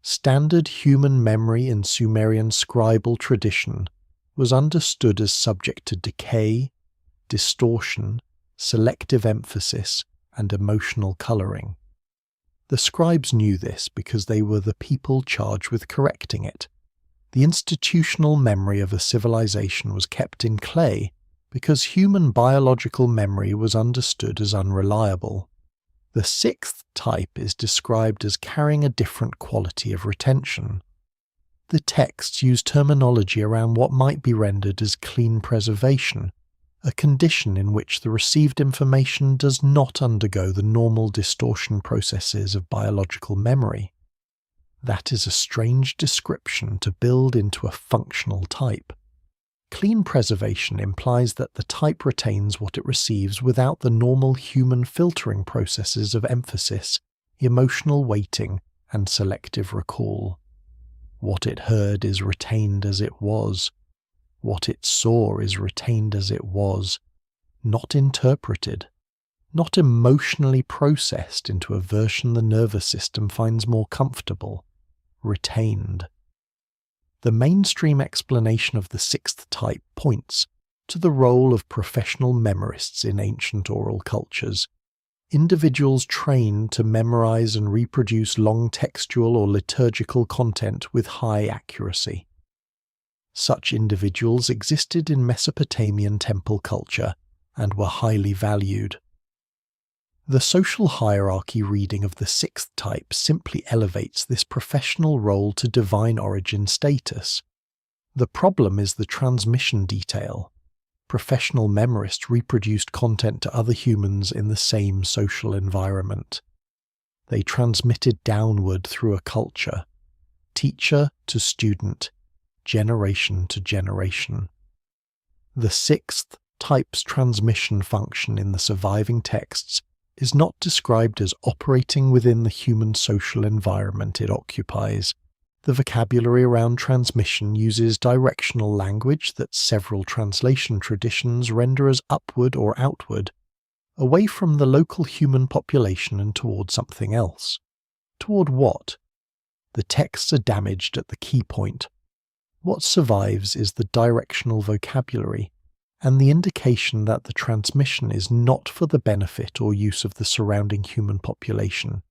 Standard human memory in Sumerian scribal tradition was understood as subject to decay, distortion, selective emphasis, and emotional coloring. The scribes knew this because they were the people charged with correcting it. The institutional memory of a civilization was kept in clay because human biological memory was understood as unreliable. The sixth type is described as carrying a different quality of retention. The texts use terminology around what might be rendered as clean preservation, a condition in which the received information does not undergo the normal distortion processes of biological memory. That is a strange description to build into a functional type. Clean preservation implies that the type retains what it receives without the normal human filtering processes of emphasis, emotional weighting, and selective recall. What it heard is retained as it was. What it saw is retained as it was, not interpreted, not emotionally processed into a version the nervous system finds more comfortable, retained. The mainstream explanation of the sixth type points to the role of professional memorists in ancient oral cultures, individuals trained to memorize and reproduce long textual or liturgical content with high accuracy. Such individuals existed in Mesopotamian temple culture and were highly valued. The social hierarchy reading of the sixth type simply elevates this professional role to divine origin status. The problem is the transmission detail. Professional memorists reproduced content to other humans in the same social environment. They transmitted downward through a culture, teacher to student, generation to generation. The sixth type's transmission function in the surviving texts is not described as operating within the human social environment it occupies. The vocabulary around transmission uses directional language that several translation traditions render as upward or outward, away from the local human population and toward something else. Toward what? The texts are damaged at the key point. What survives is the directional vocabulary, and the indication that the transmission is not for the benefit or use of the surrounding human population.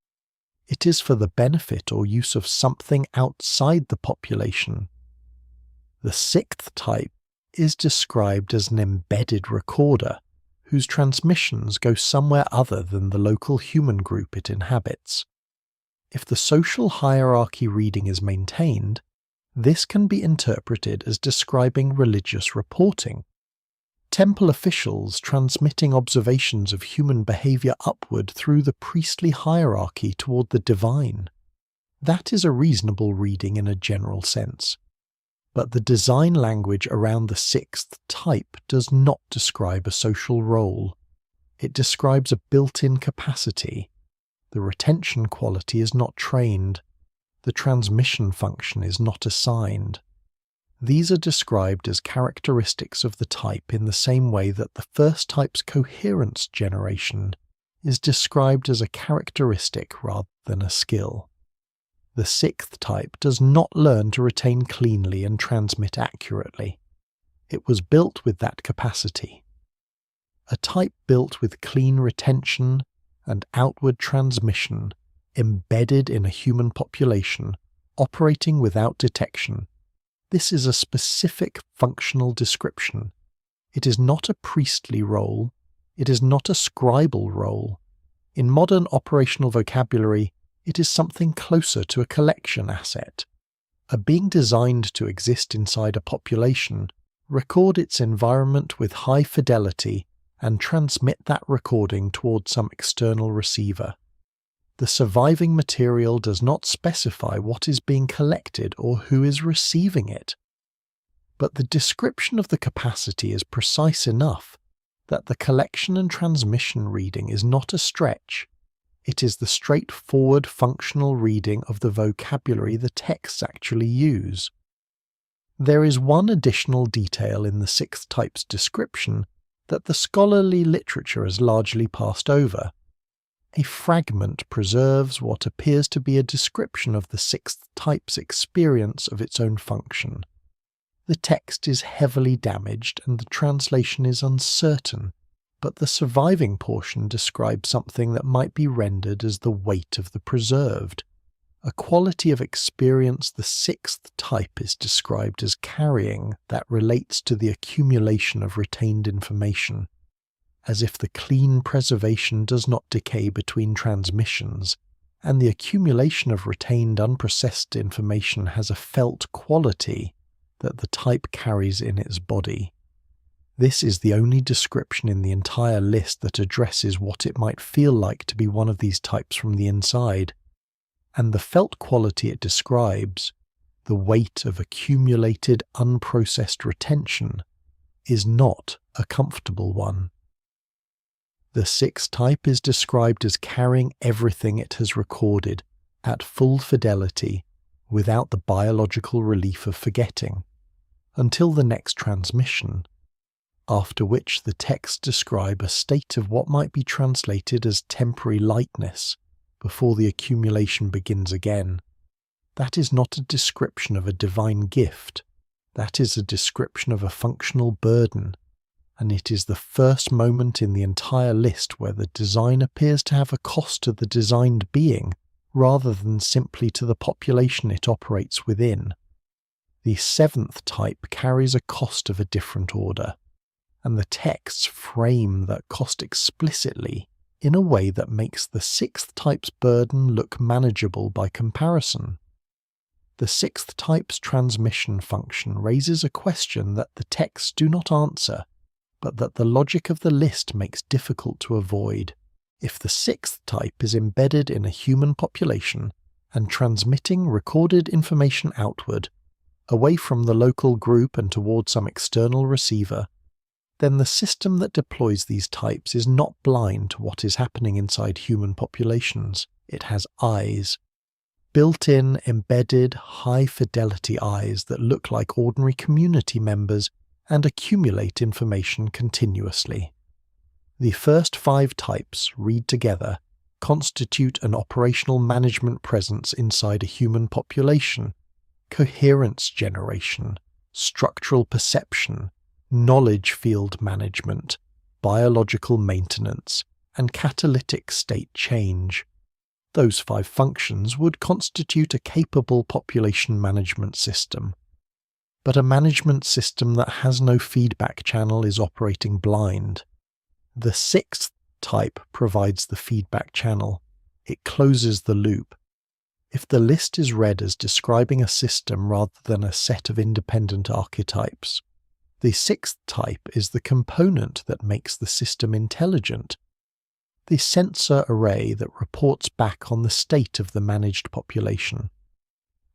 It is for the benefit or use of something outside the population. The sixth type is described as an embedded recorder, whose transmissions go somewhere other than the local human group it inhabits. If the social hierarchy reading is maintained, this can be interpreted as describing religious reporting. Temple officials transmitting observations of human behavior upward through the priestly hierarchy toward the divine. That is a reasonable reading in a general sense. But the design language around the sixth type does not describe a social role. It describes a built-in capacity. The retention quality is not trained. The transmission function is not assigned. These are described as characteristics of the type in the same way that the first type's coherence generation is described as a characteristic rather than a skill. The sixth type does not learn to retain cleanly and transmit accurately. It was built with that capacity. A type built with clean retention and outward transmission, embedded in a human population, operating without detection. This is a specific functional description. It is not a priestly role. It is not a scribal role. In modern operational vocabulary, it is something closer to a collection asset. A being designed to exist inside a population, record its environment with high fidelity, and transmit that recording toward some external receiver. The surviving material does not specify what is being collected or who is receiving it. But the description of the capacity is precise enough that the collection and transmission reading is not a stretch. It is the straightforward functional reading of the vocabulary the texts actually use. There is one additional detail in the sixth type's description that the scholarly literature has largely passed over. A fragment preserves what appears to be a description of the sixth type's experience of its own function. The text is heavily damaged and the translation is uncertain, but the surviving portion describes something that might be rendered as the weight of the preserved, a quality of experience the sixth type is described as carrying that relates to the accumulation of retained information. As if the clean preservation does not decay between transmissions, and the accumulation of retained unprocessed information has a felt quality that the type carries in its body. This is the only description in the entire list that addresses what it might feel like to be one of these types from the inside, and the felt quality it describes, the weight of accumulated unprocessed retention, is not a comfortable one. The sixth type is described as carrying everything it has recorded at full fidelity without the biological relief of forgetting, until the next transmission, after which the texts describe a state of what might be translated as temporary lightness before the accumulation begins again. That is not a description of a divine gift, that is a description of a functional burden, and it is the first moment in the entire list where the design appears to have a cost to the designed being rather than simply to the population it operates within. The seventh type carries a cost of a different order, and the texts frame that cost explicitly in a way that makes the sixth type's burden look manageable by comparison. The sixth type's transmission function raises a question that the texts do not answer, but that the logic of the list makes difficult to avoid. If the sixth type is embedded in a human population and transmitting recorded information outward, away from the local group and toward some external receiver, then the system that deploys these types is not blind to what is happening inside human populations. It has eyes. Built-in, embedded, high-fidelity eyes that look like ordinary community members and accumulate information continuously. The first 5 types, read together, constitute an operational management presence inside a human population: coherence generation, structural perception, knowledge field management, biological maintenance, and catalytic state change. Those 5 functions would constitute a capable population management system. But a management system that has no feedback channel is operating blind. The 6th type provides the feedback channel. It closes the loop. If the list is read as describing a system rather than a set of independent archetypes, the 6th type is the component that makes the system intelligent, the sensor array that reports back on the state of the managed population.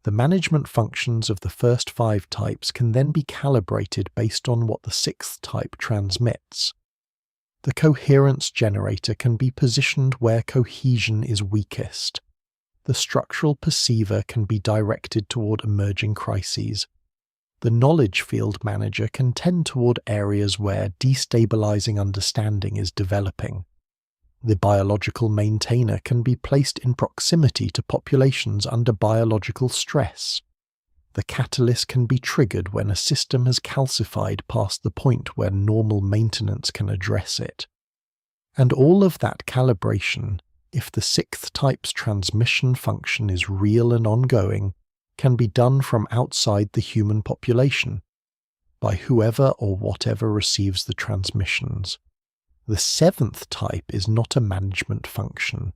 The management functions of the first 5 types can then be calibrated based on what the 6th type transmits. The coherence generator can be positioned where cohesion is weakest. The structural perceiver can be directed toward emerging crises. The knowledge field manager can tend toward areas where destabilizing understanding is developing. The biological maintainer can be placed in proximity to populations under biological stress. The catalyst can be triggered when a system has calcified past the point where normal maintenance can address it. And all of that calibration, if the 6th type's transmission function is real and ongoing, can be done from outside the human population, by whoever or whatever receives the transmissions. The 7th type is not a management function.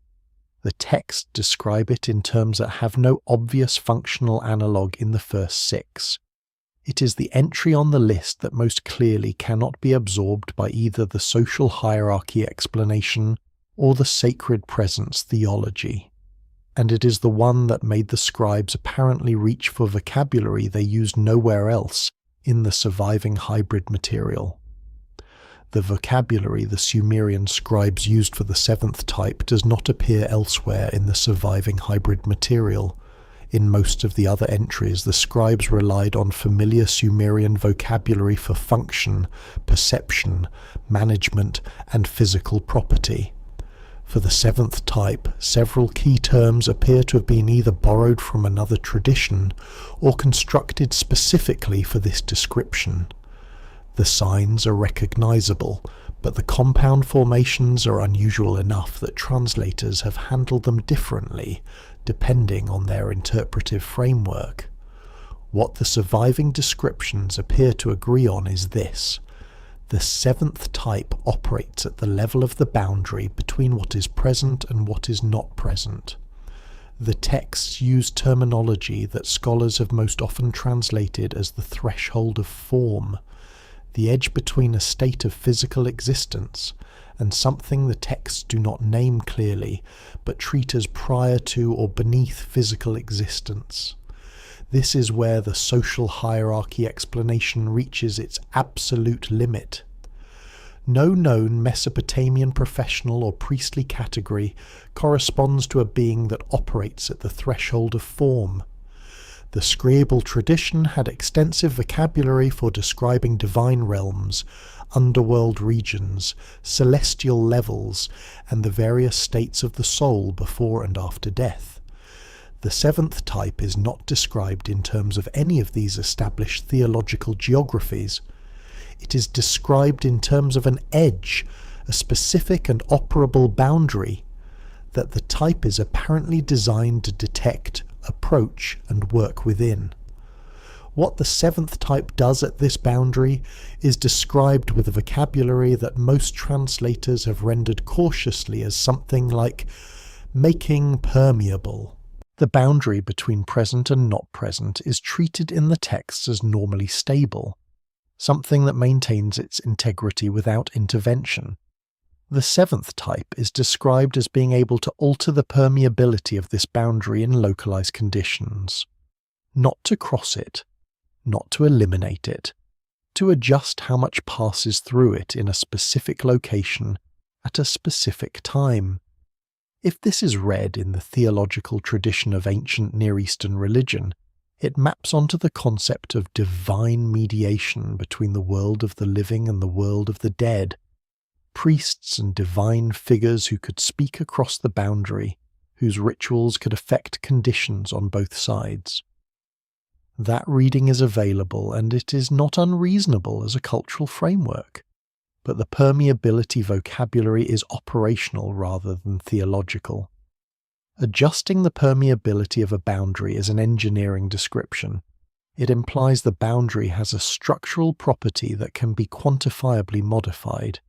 The texts describe it in terms that have no obvious functional analogue in the first 6. It is the entry on the list that most clearly cannot be absorbed by either the social hierarchy explanation or the sacred presence theology. And it is the one that made the scribes apparently reach for vocabulary they used nowhere else in the surviving hybrid material. The vocabulary the Sumerian scribes used for the seventh type does not appear elsewhere in the surviving hybrid material. In most of the other entries, the scribes relied on familiar Sumerian vocabulary for function, perception, management, and physical property. For the seventh type, several key terms appear to have been either borrowed from another tradition or constructed specifically for this description. The signs are recognizable, but the compound formations are unusual enough that translators have handled them differently, depending on their interpretive framework. What the surviving descriptions appear to agree on is this: the seventh type operates at the level of the boundary between what is present and what is not present. The texts use terminology that scholars have most often translated as the threshold of form, the edge between a state of physical existence and something the texts do not name clearly, but treat as prior to or beneath physical existence. This is where the social hierarchy explanation reaches its absolute limit. No known Mesopotamian professional or priestly category corresponds to a being that operates at the threshold of form. The scribal tradition had extensive vocabulary for describing divine realms, underworld regions, celestial levels, and the various states of the soul before and after death. The seventh type is not described in terms of any of these established theological geographies. It is described in terms of an edge, a specific and operable boundary, that the type is apparently designed to detect, approach, and work within. What the seventh type does at this boundary is described with a vocabulary that most translators have rendered cautiously as something like making permeable. The boundary between present and not present is treated in the texts as normally stable, something that maintains its integrity without intervention. The seventh type is described as being able to alter the permeability of this boundary in localized conditions, not to cross it, not to eliminate it, to adjust how much passes through it in a specific location at a specific time. If this is read in the theological tradition of ancient Near Eastern religion, it maps onto the concept of divine mediation between the world of the living and the world of the dead, priests and divine figures who could speak across the boundary, whose rituals could affect conditions on both sides. That reading is available, and it is not unreasonable as a cultural framework, but the permeability vocabulary is operational rather than theological. Adjusting the permeability of a boundary is an engineering description. It implies the boundary has a structural property that can be quantifiably modified.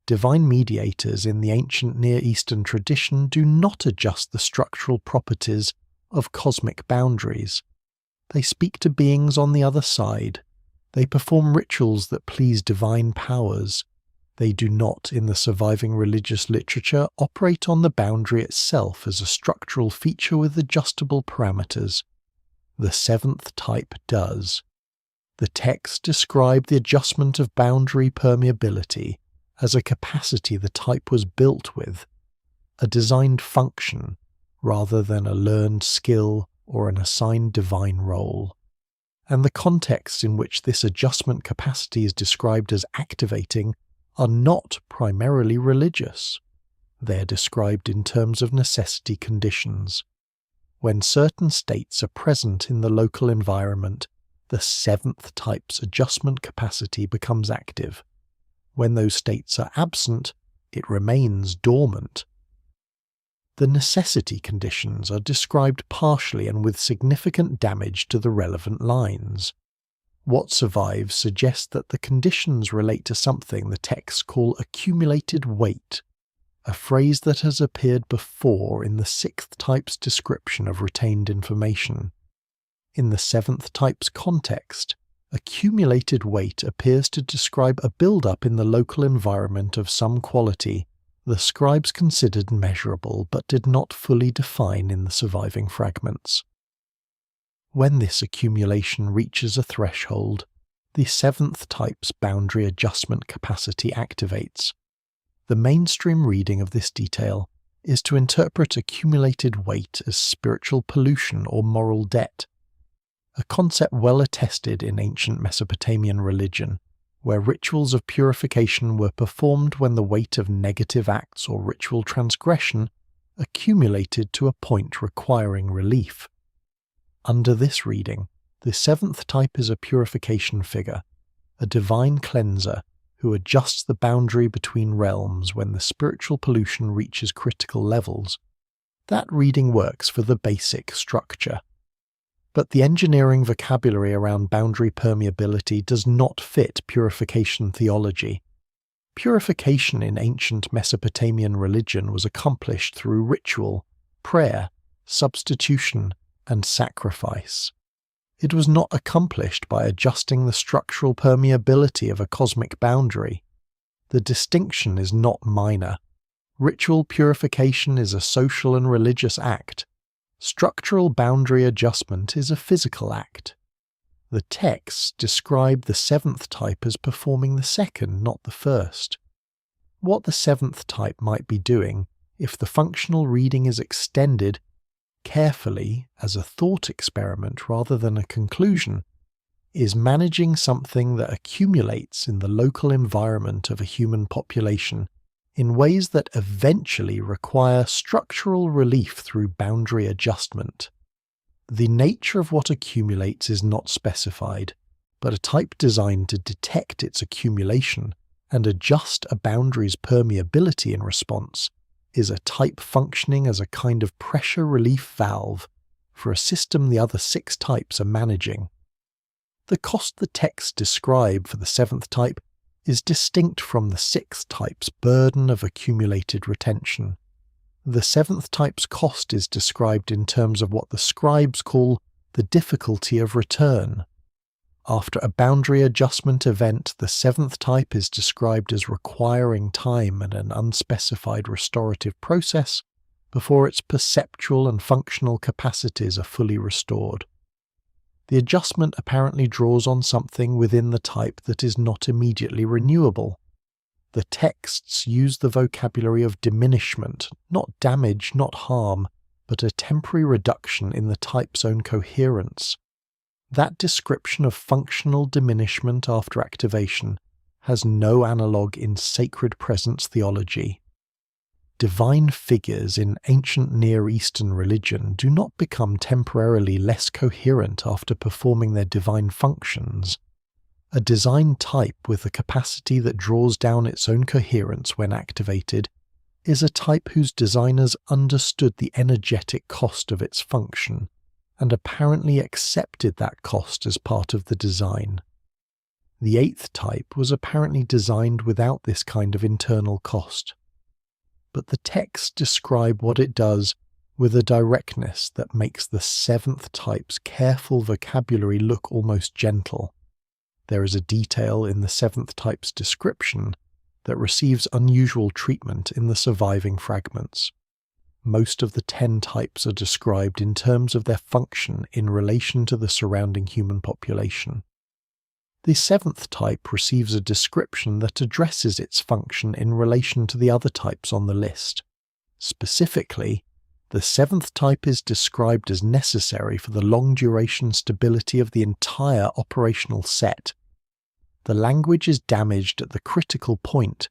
Divine mediators in the ancient Near Eastern tradition do not adjust the structural properties of cosmic boundaries. They speak to beings on the other side. They perform rituals that please divine powers. They do not, in the surviving religious literature, operate on the boundary itself as a structural feature with adjustable parameters. The seventh type does. The texts describe the adjustment of boundary permeability as a capacity the type was built with, a designed function, rather than a learned skill or an assigned divine role. And the contexts in which this adjustment capacity is described as activating are not primarily religious. They are described in terms of necessity conditions. When certain states are present in the local environment, the seventh type's adjustment capacity becomes active. When those states are absent, it remains dormant. The necessity conditions are described partially and with significant damage to the relevant lines. What survives suggests that the conditions relate to something the texts call accumulated weight, a phrase that has appeared before in the sixth type's description of retained information. In the seventh type's context, accumulated weight appears to describe a build-up in the local environment of some quality the scribes considered measurable but did not fully define in the surviving fragments. When this accumulation reaches a threshold, the seventh type's boundary adjustment capacity activates. The mainstream reading of this detail is to interpret accumulated weight as spiritual pollution or moral debt, a concept well attested in ancient Mesopotamian religion, where rituals of purification were performed when the weight of negative acts or ritual transgression accumulated to a point requiring relief. Under this reading, the seventh type is a purification figure, a divine cleanser who adjusts the boundary between realms when the spiritual pollution reaches critical levels. That reading works for the basic structure. But the engineering vocabulary around boundary permeability does not fit purification theology. Purification in ancient Mesopotamian religion was accomplished through ritual, prayer, substitution, and sacrifice. It was not accomplished by adjusting the structural permeability of a cosmic boundary. The distinction is not minor. Ritual purification is a social and religious act. Structural boundary adjustment is a physical act. The texts describe the seventh type as performing the second, not the first. What the seventh type might be doing, if the functional reading is extended carefully as a thought experiment rather than a conclusion, is managing something that accumulates in the local environment of a human population in ways that eventually require structural relief through boundary adjustment. The nature of what accumulates is not specified, but a type designed to detect its accumulation and adjust a boundary's permeability in response is a type functioning as a kind of pressure relief valve for a system the other six types are managing. The cost the texts describe for the seventh type is distinct from the sixth type's burden of accumulated retention. The seventh type's cost is described in terms of what the scribes call the difficulty of return. After a boundary adjustment event, the seventh type is described as requiring time and an unspecified restorative process before its perceptual and functional capacities are fully restored. The adjustment apparently draws on something within the type that is not immediately renewable. The texts use the vocabulary of diminishment, not damage, not harm, but a temporary reduction in the type's own coherence. That description of functional diminishment after activation has no analogue in sacred presence theology. Divine figures in ancient Near Eastern religion do not become temporarily less coherent after performing their divine functions. A design type with a capacity that draws down its own coherence when activated is a type whose designers understood the energetic cost of its function and apparently accepted that cost as part of the design. The eighth type was apparently designed without this kind of internal cost. But the texts describe what it does with a directness that makes the seventh type's careful vocabulary look almost gentle. There is a detail in the seventh type's description that receives unusual treatment in the surviving fragments. Most of the 10 types are described in terms of their function in relation to the surrounding human population. The seventh type receives a description that addresses its function in relation to the other types on the list. Specifically, the seventh type is described as necessary for the long-duration stability of the entire operational set. The language is damaged at the critical point,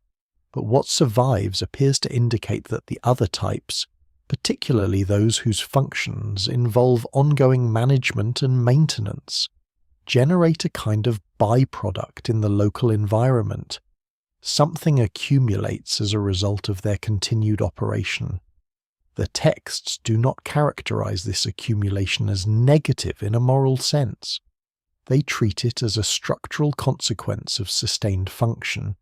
but what survives appears to indicate that the other types, particularly those whose functions involve ongoing management and maintenance, generate a kind of byproduct in the local environment. Something accumulates as a result of their continued operation. The texts do not characterize this accumulation as negative in a moral sense. They treat it as a structural consequence of sustained function,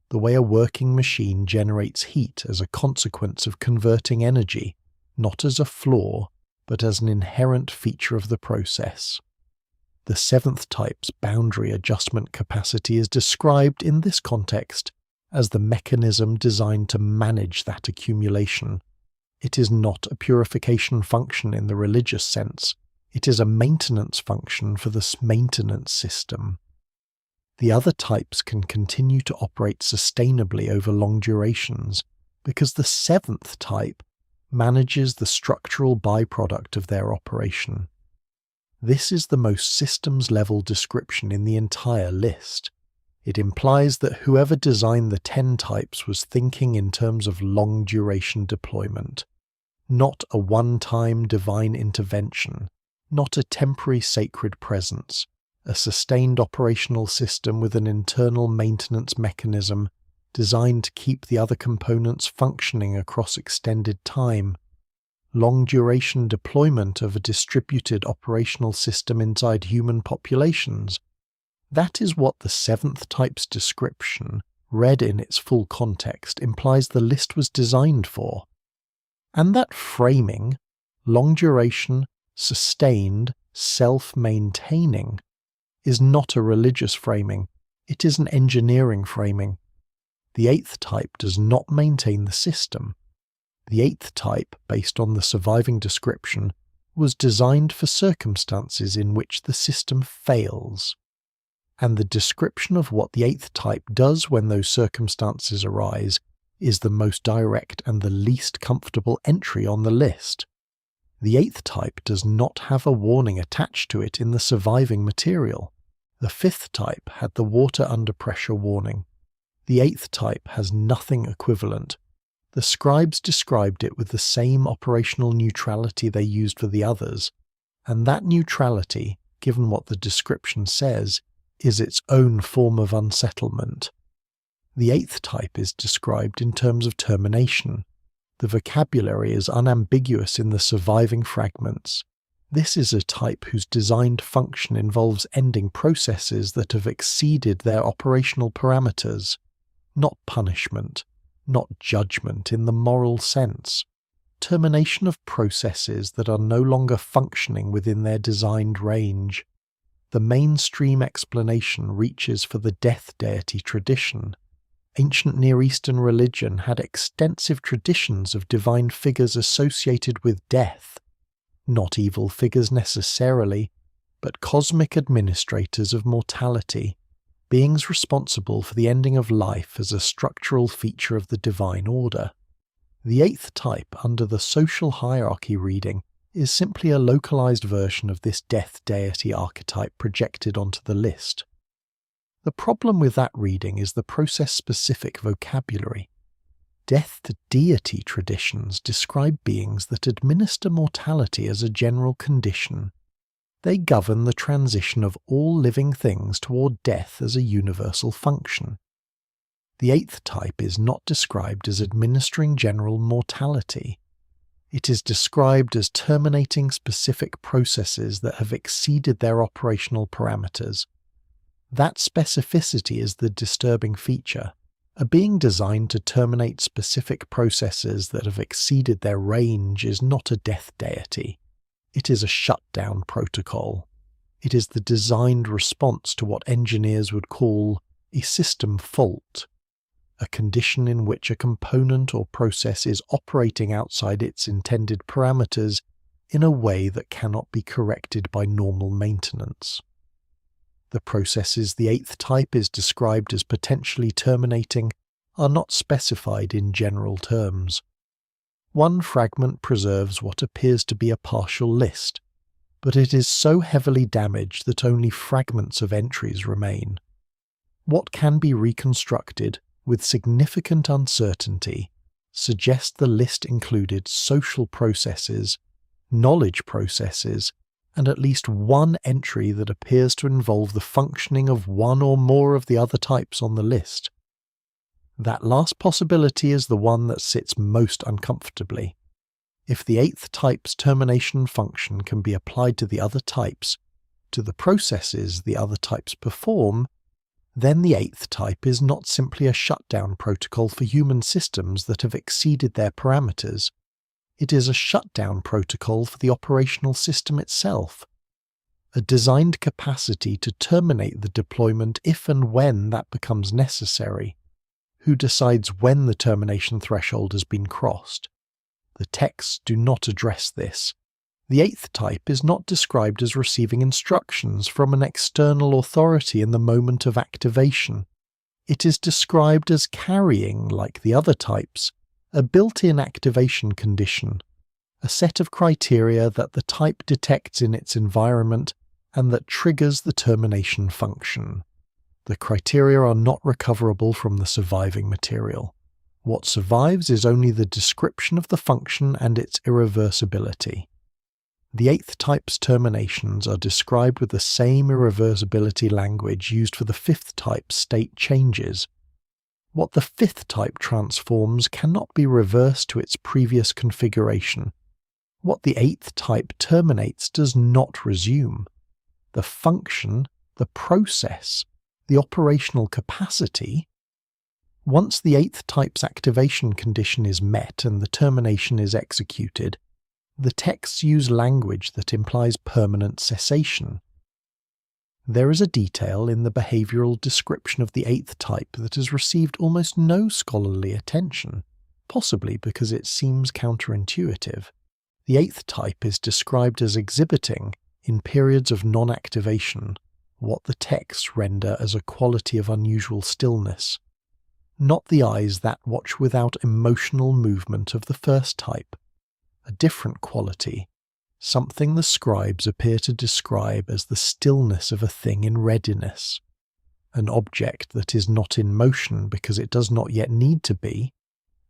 the way a working machine generates heat as a consequence of converting energy, not as a flaw, but as an inherent feature of the process. The seventh type's boundary adjustment capacity is described in this context as the mechanism designed to manage that accumulation. It is not a purification function in the religious sense. It is a maintenance function for this maintenance system. The other types can continue to operate sustainably over long durations because the seventh type manages the structural byproduct of their operation. This is the most systems-level description in the entire list. It implies that whoever designed the 10 types was thinking in terms of long-duration deployment, not a one-time divine intervention, not a temporary sacred presence, a sustained operational system with an internal maintenance mechanism designed to keep the other components functioning across extended time. Long-duration deployment of a distributed operational system inside human populations. That is what the seventh type's description, read in its full context, implies the list was designed for. And that framing, long-duration, sustained, self-maintaining, is not a religious framing, it is an engineering framing. The eighth type does not maintain the system. The eighth type, based on the surviving description, was designed for circumstances in which the system fails. And the description of what the eighth type does when those circumstances arise is the most direct and the least comfortable entry on the list. The eighth type does not have a warning attached to it in the surviving material. The fifth type had the water under pressure warning. The eighth type has nothing equivalent. The scribes described it with the same operational neutrality they used for the others, and that neutrality, given what the description says, is its own form of unsettlement. The eighth type is described in terms of termination. The vocabulary is unambiguous in the surviving fragments. This is a type whose designed function involves ending processes that have exceeded their operational parameters, not punishment, not judgment in the moral sense. Termination of processes that are no longer functioning within their designed range. The mainstream explanation reaches for the death deity tradition. Ancient Near Eastern religion had extensive traditions of divine figures associated with death, not evil figures necessarily, but cosmic administrators of mortality, beings responsible for the ending of life as a structural feature of the divine order. The eighth type under the social hierarchy reading is simply a localized version of this death deity archetype projected onto the list. The problem with that reading is the process-specific vocabulary. Death deity traditions describe beings that administer mortality as a general condition. They govern the transition of all living things toward death as a universal function. The eighth type is not described as administering general mortality. It is described as terminating specific processes that have exceeded their operational parameters. That specificity is the disturbing feature. A being designed to terminate specific processes that have exceeded their range is not a death deity. It is a shutdown protocol. It is the designed response to what engineers would call a system fault, a condition in which a component or process is operating outside its intended parameters in a way that cannot be corrected by normal maintenance. The processes the eighth type is described as potentially terminating are not specified in general terms. One fragment preserves what appears to be a partial list, but it is so heavily damaged that only fragments of entries remain. What can be reconstructed with significant uncertainty suggests the list included social processes, knowledge processes, and at least one entry that appears to involve the functioning of one or more of the other types on the list. That last possibility is the one that sits most uncomfortably. If the eighth type's termination function can be applied to the other types, to the processes the other types perform, then the eighth type is not simply a shutdown protocol for human systems that have exceeded their parameters. It is a shutdown protocol for the operational system itself, a designed capacity to terminate the deployment if and when that becomes necessary. Who decides when the termination threshold has been crossed? The texts do not address this. The eighth type is not described as receiving instructions from an external authority in the moment of activation. It is described as carrying, like the other types, a built-in activation condition, a set of criteria that the type detects in its environment and that triggers the termination function. The criteria are not recoverable from the surviving material. What survives is only the description of the function and its irreversibility. The eighth type's terminations are described with the same irreversibility language used for the fifth type's state changes. What the fifth type transforms cannot be reversed to its previous configuration. What the eighth type terminates does not resume. The function, the process, the operational capacity. Once the eighth type's activation condition is met and the termination is executed, the texts use language that implies permanent cessation. There is a detail in the behavioral description of the eighth type that has received almost no scholarly attention, possibly because it seems counterintuitive. The eighth type is described as exhibiting, in periods of non-activation, what the texts render as a quality of unusual stillness, not the eyes that watch without emotional movement of the first type. A different quality, something the scribes appear to describe as the stillness of a thing in readiness, an object that is not in motion because it does not yet need to be,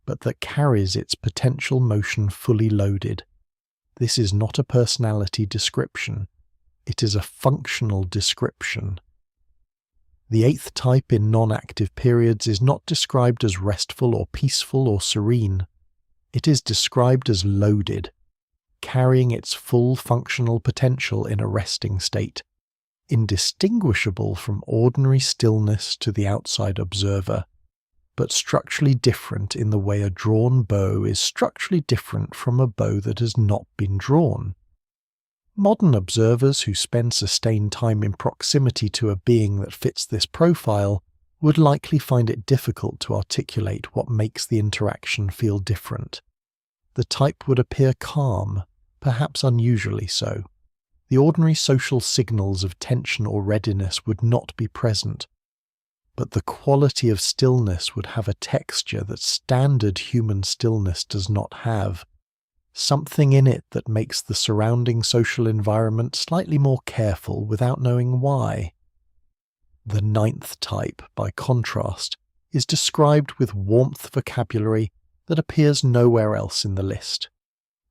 but that carries its potential motion fully loaded. This is not a personality description, it is a functional description. The eighth type in non-active periods is not described as restful or peaceful or serene. It is described as loaded, carrying its full functional potential in a resting state, indistinguishable from ordinary stillness to the outside observer, but structurally different in the way a drawn bow is structurally different from a bow that has not been drawn. Modern observers who spend sustained time in proximity to a being that fits this profile would likely find it difficult to articulate what makes the interaction feel different. The type would appear calm, perhaps unusually so. The ordinary social signals of tension or readiness would not be present, but the quality of stillness would have a texture that standard human stillness does not have, something in it that makes the surrounding social environment slightly more careful without knowing why. The ninth type, by contrast, is described with warmth vocabulary that appears nowhere else in the list.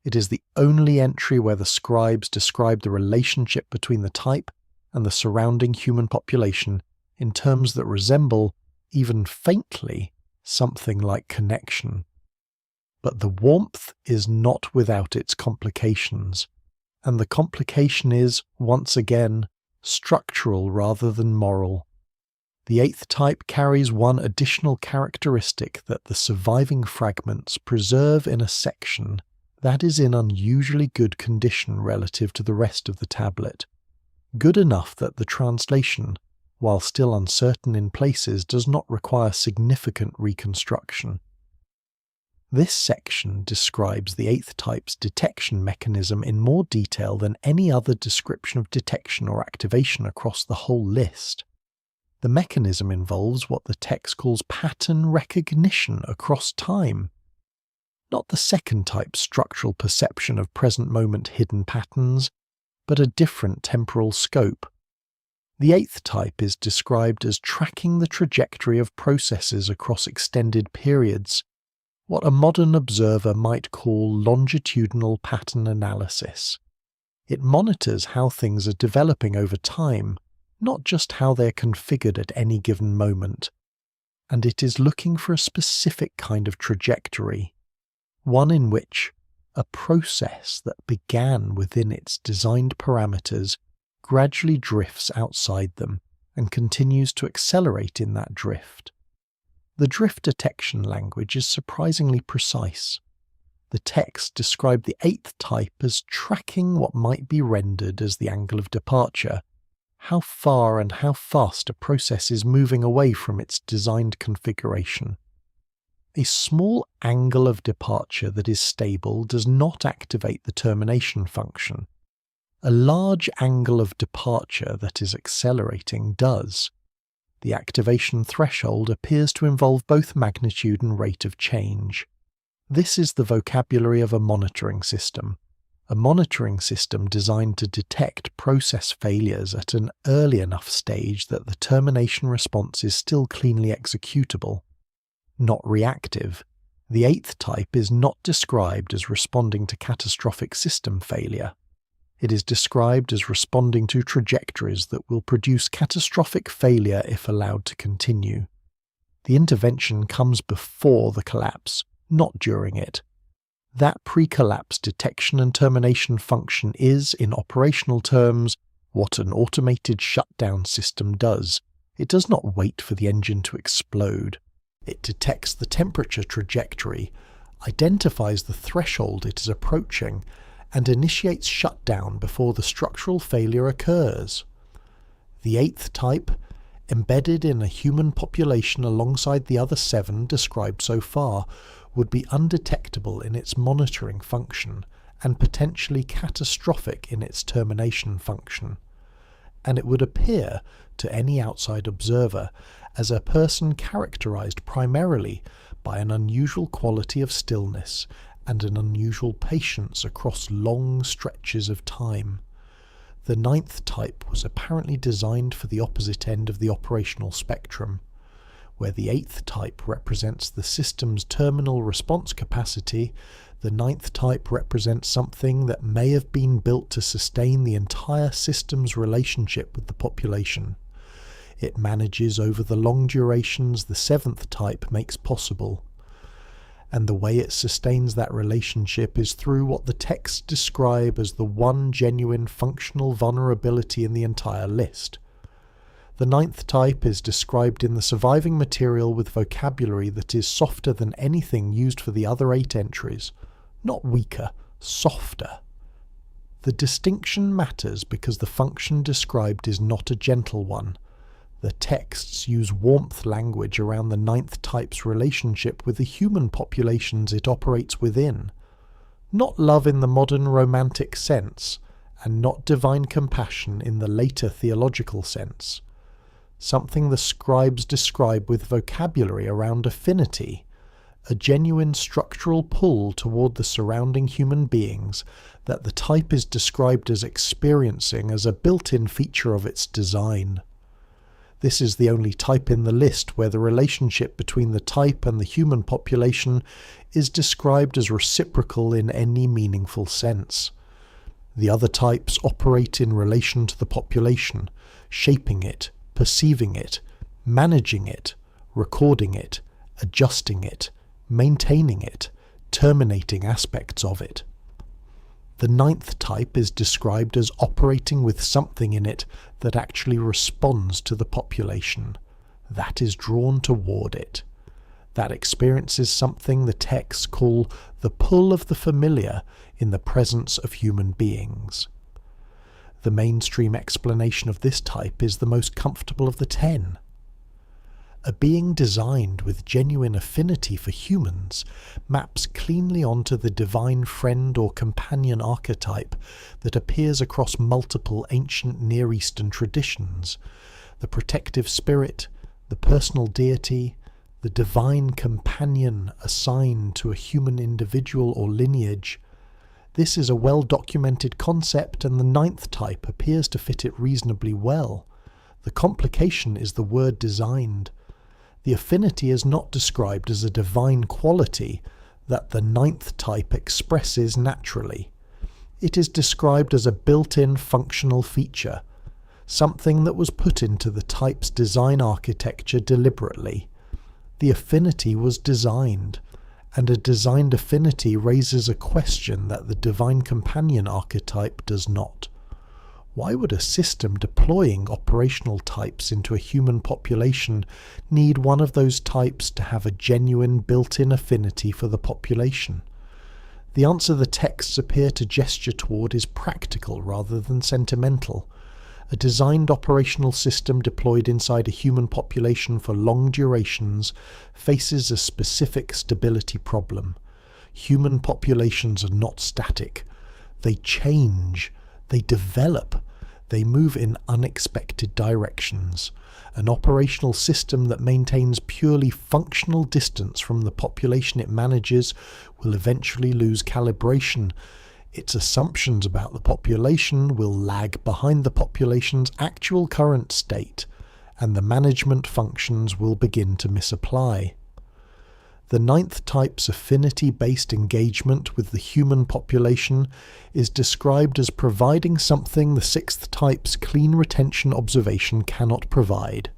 It is the only entry where the scribes describe the relationship between the type and the surrounding human population in terms that resemble, even faintly, something like connection. But the warmth is not without its complications, and the complication is, once again, structural rather than moral. The eighth type carries one additional characteristic that the surviving fragments preserve in a section that is in unusually good condition relative to the rest of the tablet, good enough that the translation, while still uncertain in places, does not require significant reconstruction. This section describes the eighth type's detection mechanism in more detail than any other description of detection or activation across the whole list. The mechanism involves what the text calls pattern recognition across time. Not the second type's structural perception of present moment hidden patterns, but a different temporal scope. The eighth type is described as tracking the trajectory of processes across extended periods, what a modern observer might call longitudinal pattern analysis. It monitors how things are developing over time, not just how they're configured at any given moment, and it is looking for a specific kind of trajectory, one in which a process that began within its designed parameters gradually drifts outside them and continues to accelerate in that drift. The drift detection language is surprisingly precise. The text described the eighth type as tracking what might be rendered as the angle of departure, how far and how fast a process is moving away from its designed configuration. A small angle of departure that is stable does not activate the termination function. A large angle of departure that is accelerating does. The activation threshold appears to involve both magnitude and rate of change. This is the vocabulary of a monitoring system. A monitoring system designed to detect process failures at an early enough stage that the termination response is still cleanly executable. Not reactive. The 8th type is not described as responding to catastrophic system failure. It is described as responding to trajectories that will produce catastrophic failure if allowed to continue. The intervention comes before the collapse, not during it. That pre-collapse detection and termination function is, in operational terms, what an automated shutdown system does. It does not wait for the engine to explode. It detects the temperature trajectory, identifies the threshold it is approaching, and initiates shutdown before the structural failure occurs. The 8th type, embedded in a human population alongside the other 7 described so far, would be undetectable in its monitoring function and potentially catastrophic in its termination function. And it would appear to any outside observer as a person characterized primarily by an unusual quality of stillness and an unusual patience across long stretches of time. The 9th type was apparently designed for the opposite end of the operational spectrum. Where the 8th type represents the system's terminal response capacity, the 9th type represents something that may have been built to sustain the entire system's relationship with the population. It manages over the long durations the 7th type makes possible. And the way it sustains that relationship is through what the texts describe as the one genuine functional vulnerability in the entire list. The 9th type is described in the surviving material with vocabulary that is softer than anything used for the other 8 entries. Not weaker, softer. The distinction matters because the function described is not a gentle one. The texts use warmth language around the 9th type's relationship with the human populations it operates within. Not love in the modern romantic sense, and not divine compassion in the later theological sense. Something the scribes describe with vocabulary around affinity, a genuine structural pull toward the surrounding human beings that the type is described as experiencing as a built-in feature of its design. This is the only type in the list where the relationship between the type and the human population is described as reciprocal in any meaningful sense. The other types operate in relation to the population, shaping it, perceiving it, managing it, recording it, adjusting it, maintaining it, terminating aspects of it. The 9th type is described as operating with something in it that actually responds to the population, that is drawn toward it. That experiences something the texts call the pull of the familiar in the presence of human beings. The mainstream explanation of this type is the most comfortable of the 10. A being designed with genuine affinity for humans maps cleanly onto the divine friend or companion archetype that appears across multiple ancient Near Eastern traditions: the protective spirit, the personal deity, the divine companion assigned to a human individual or lineage. This is a well-documented concept, and the 9th type appears to fit it reasonably well. The complication is the word designed. The affinity is not described as a divine quality that the 9th type expresses naturally. It is described as a built-in functional feature, something that was put into the type's design architecture deliberately. The affinity was designed, and a designed affinity raises a question that the divine companion archetype does not. Why would a system deploying operational types into a human population need one of those types to have a genuine built-in affinity for the population? The answer the texts appear to gesture toward is practical rather than sentimental. A designed operational system deployed inside a human population for long durations faces a specific stability problem. Human populations are not static. They change, they develop, they move in unexpected directions. An operational system that maintains purely functional distance from the population it manages will eventually lose calibration. Its assumptions about the population will lag behind the population's actual current state, and the management functions will begin to misapply. The ninth type's affinity-based engagement with the human population is described as providing something the sixth type's clean retention observation cannot provide: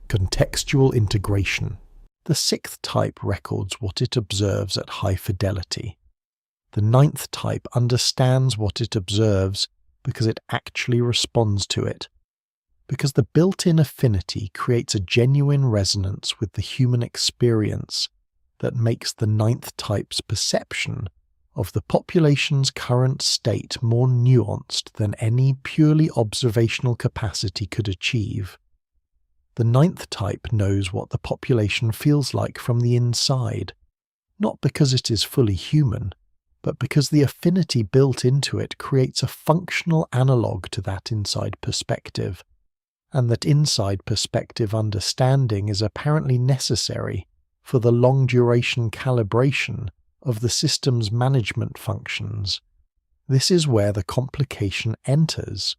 contextual integration. The sixth type records what it observes at high fidelity. The ninth type understands what it observes because it actually responds to it, because the built-in affinity creates a genuine resonance with the human experience that makes the ninth type's perception of the population's current state more nuanced than any purely observational capacity could achieve. The ninth type knows what the population feels like from the inside, not because it is fully human, but because the affinity built into it creates a functional analogue to that inside perspective, and that inside perspective understanding is apparently necessary for the long-duration calibration of the system's management functions. This is where the complication enters.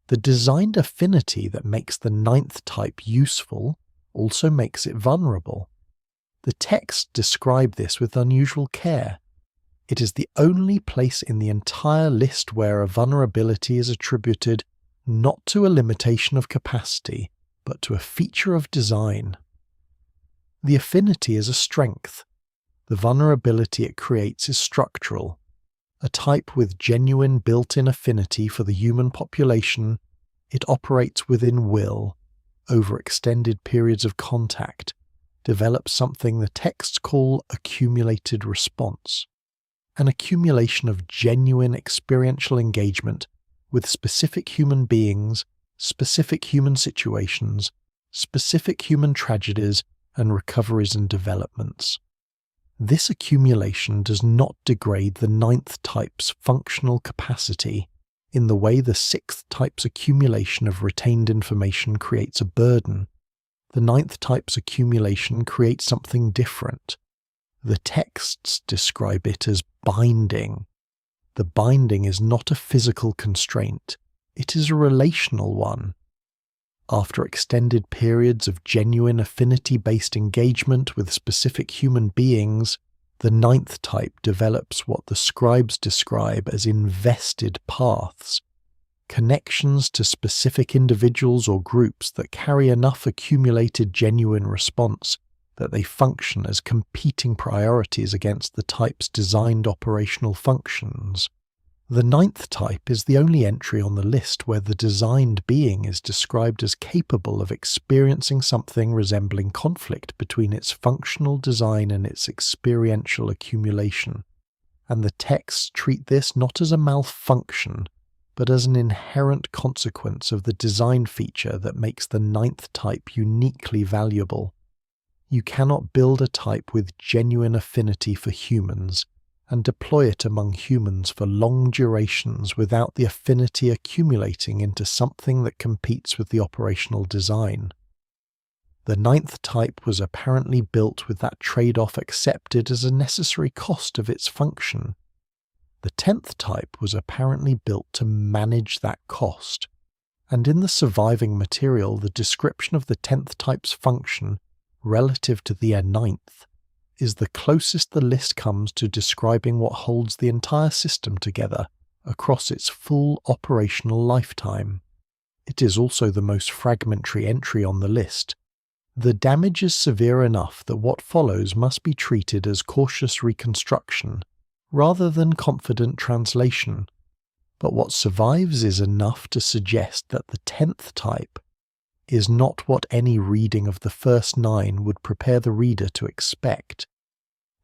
The designed affinity that makes the ninth type useful also makes it vulnerable. The texts describe this with unusual care. It is the only place in the entire list where a vulnerability is attributed not to a limitation of capacity, but to a feature of design. The affinity is a strength. The vulnerability it creates is structural. A type with genuine built-in affinity for the human population, it operates within will, over extended periods of contact, develops something the texts call accumulated response. An accumulation of genuine experiential engagement with specific human beings, specific human situations, specific human tragedies and recoveries and developments. This accumulation does not degrade the ninth type's functional capacity in the way the sixth type's accumulation of retained information creates a burden. The ninth type's accumulation creates something different. The texts describe it as binding. The binding is not a physical constraint, it is a relational one. After extended periods of genuine affinity-based engagement with specific human beings, the ninth type develops what the scribes describe as invested paths, connections to specific individuals or groups that carry enough accumulated genuine response that they function as competing priorities against the type's designed operational functions. The ninth type is the only entry on the list where the designed being is described as capable of experiencing something resembling conflict between its functional design and its experiential accumulation, and the texts treat this not as a malfunction, but as an inherent consequence of the design feature that makes the ninth type uniquely valuable. You cannot build a type with genuine affinity for humans and deploy it among humans for long durations without the affinity accumulating into something that competes with the operational design. The ninth type was apparently built with that trade-off accepted as a necessary cost of its function. The 10th type was apparently built to manage that cost, and in the surviving material the description of the 10th type's function relative to the 9th is the closest the list comes to describing what holds the entire system together across its full operational lifetime. It is also the most fragmentary entry on the list. The damage is severe enough that what follows must be treated as cautious reconstruction rather than confident translation, but what survives is enough to suggest that the 10th type is not what any reading of the first 9 would prepare the reader to expect.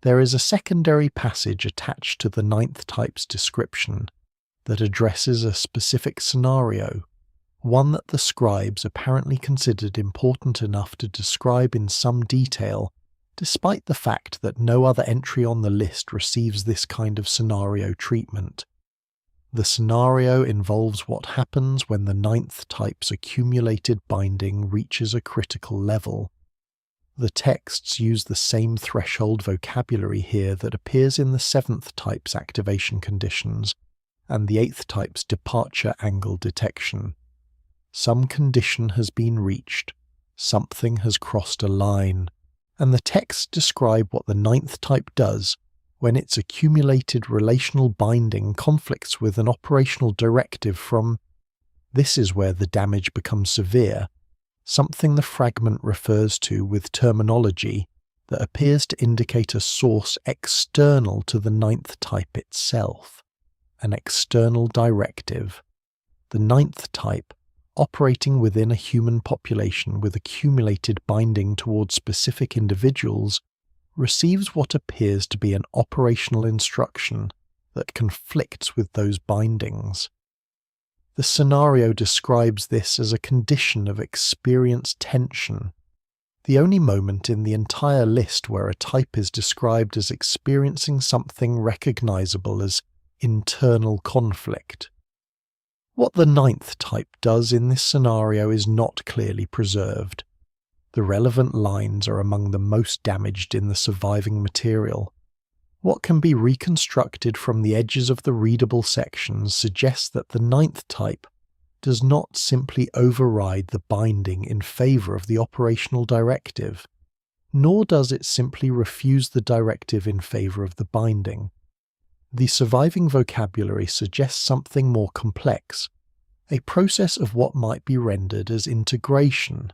There is a secondary passage attached to the 9th type's description that addresses a specific scenario, one that the scribes apparently considered important enough to describe in some detail, despite the fact that no other entry on the list receives this kind of scenario treatment. The scenario involves what happens when the 9th type's accumulated binding reaches a critical level. The texts use the same threshold vocabulary here that appears in the 7th type's activation conditions and the 8th type's departure angle detection. Some condition has been reached, something has crossed a line, and the texts describe what the 9th type does when its accumulated relational binding conflicts with an operational directive from. This is where the damage becomes severe, something the fragment refers to with terminology that appears to indicate a source external to the 9th type itself, an external directive. The 9th type, operating within a human population with accumulated binding towards specific individuals, receives what appears to be an operational instruction that conflicts with those bindings. The scenario describes this as a condition of experienced tension, the only moment in the entire list where a type is described as experiencing something recognizable as internal conflict. What the 9th type does in this scenario is not clearly preserved. The relevant lines are among the most damaged in the surviving material. What can be reconstructed from the edges of the readable sections suggests that the 9th type does not simply override the binding in favor of the operational directive, nor does it simply refuse the directive in favor of the binding. The surviving vocabulary suggests something more complex, a process of what might be rendered as integration,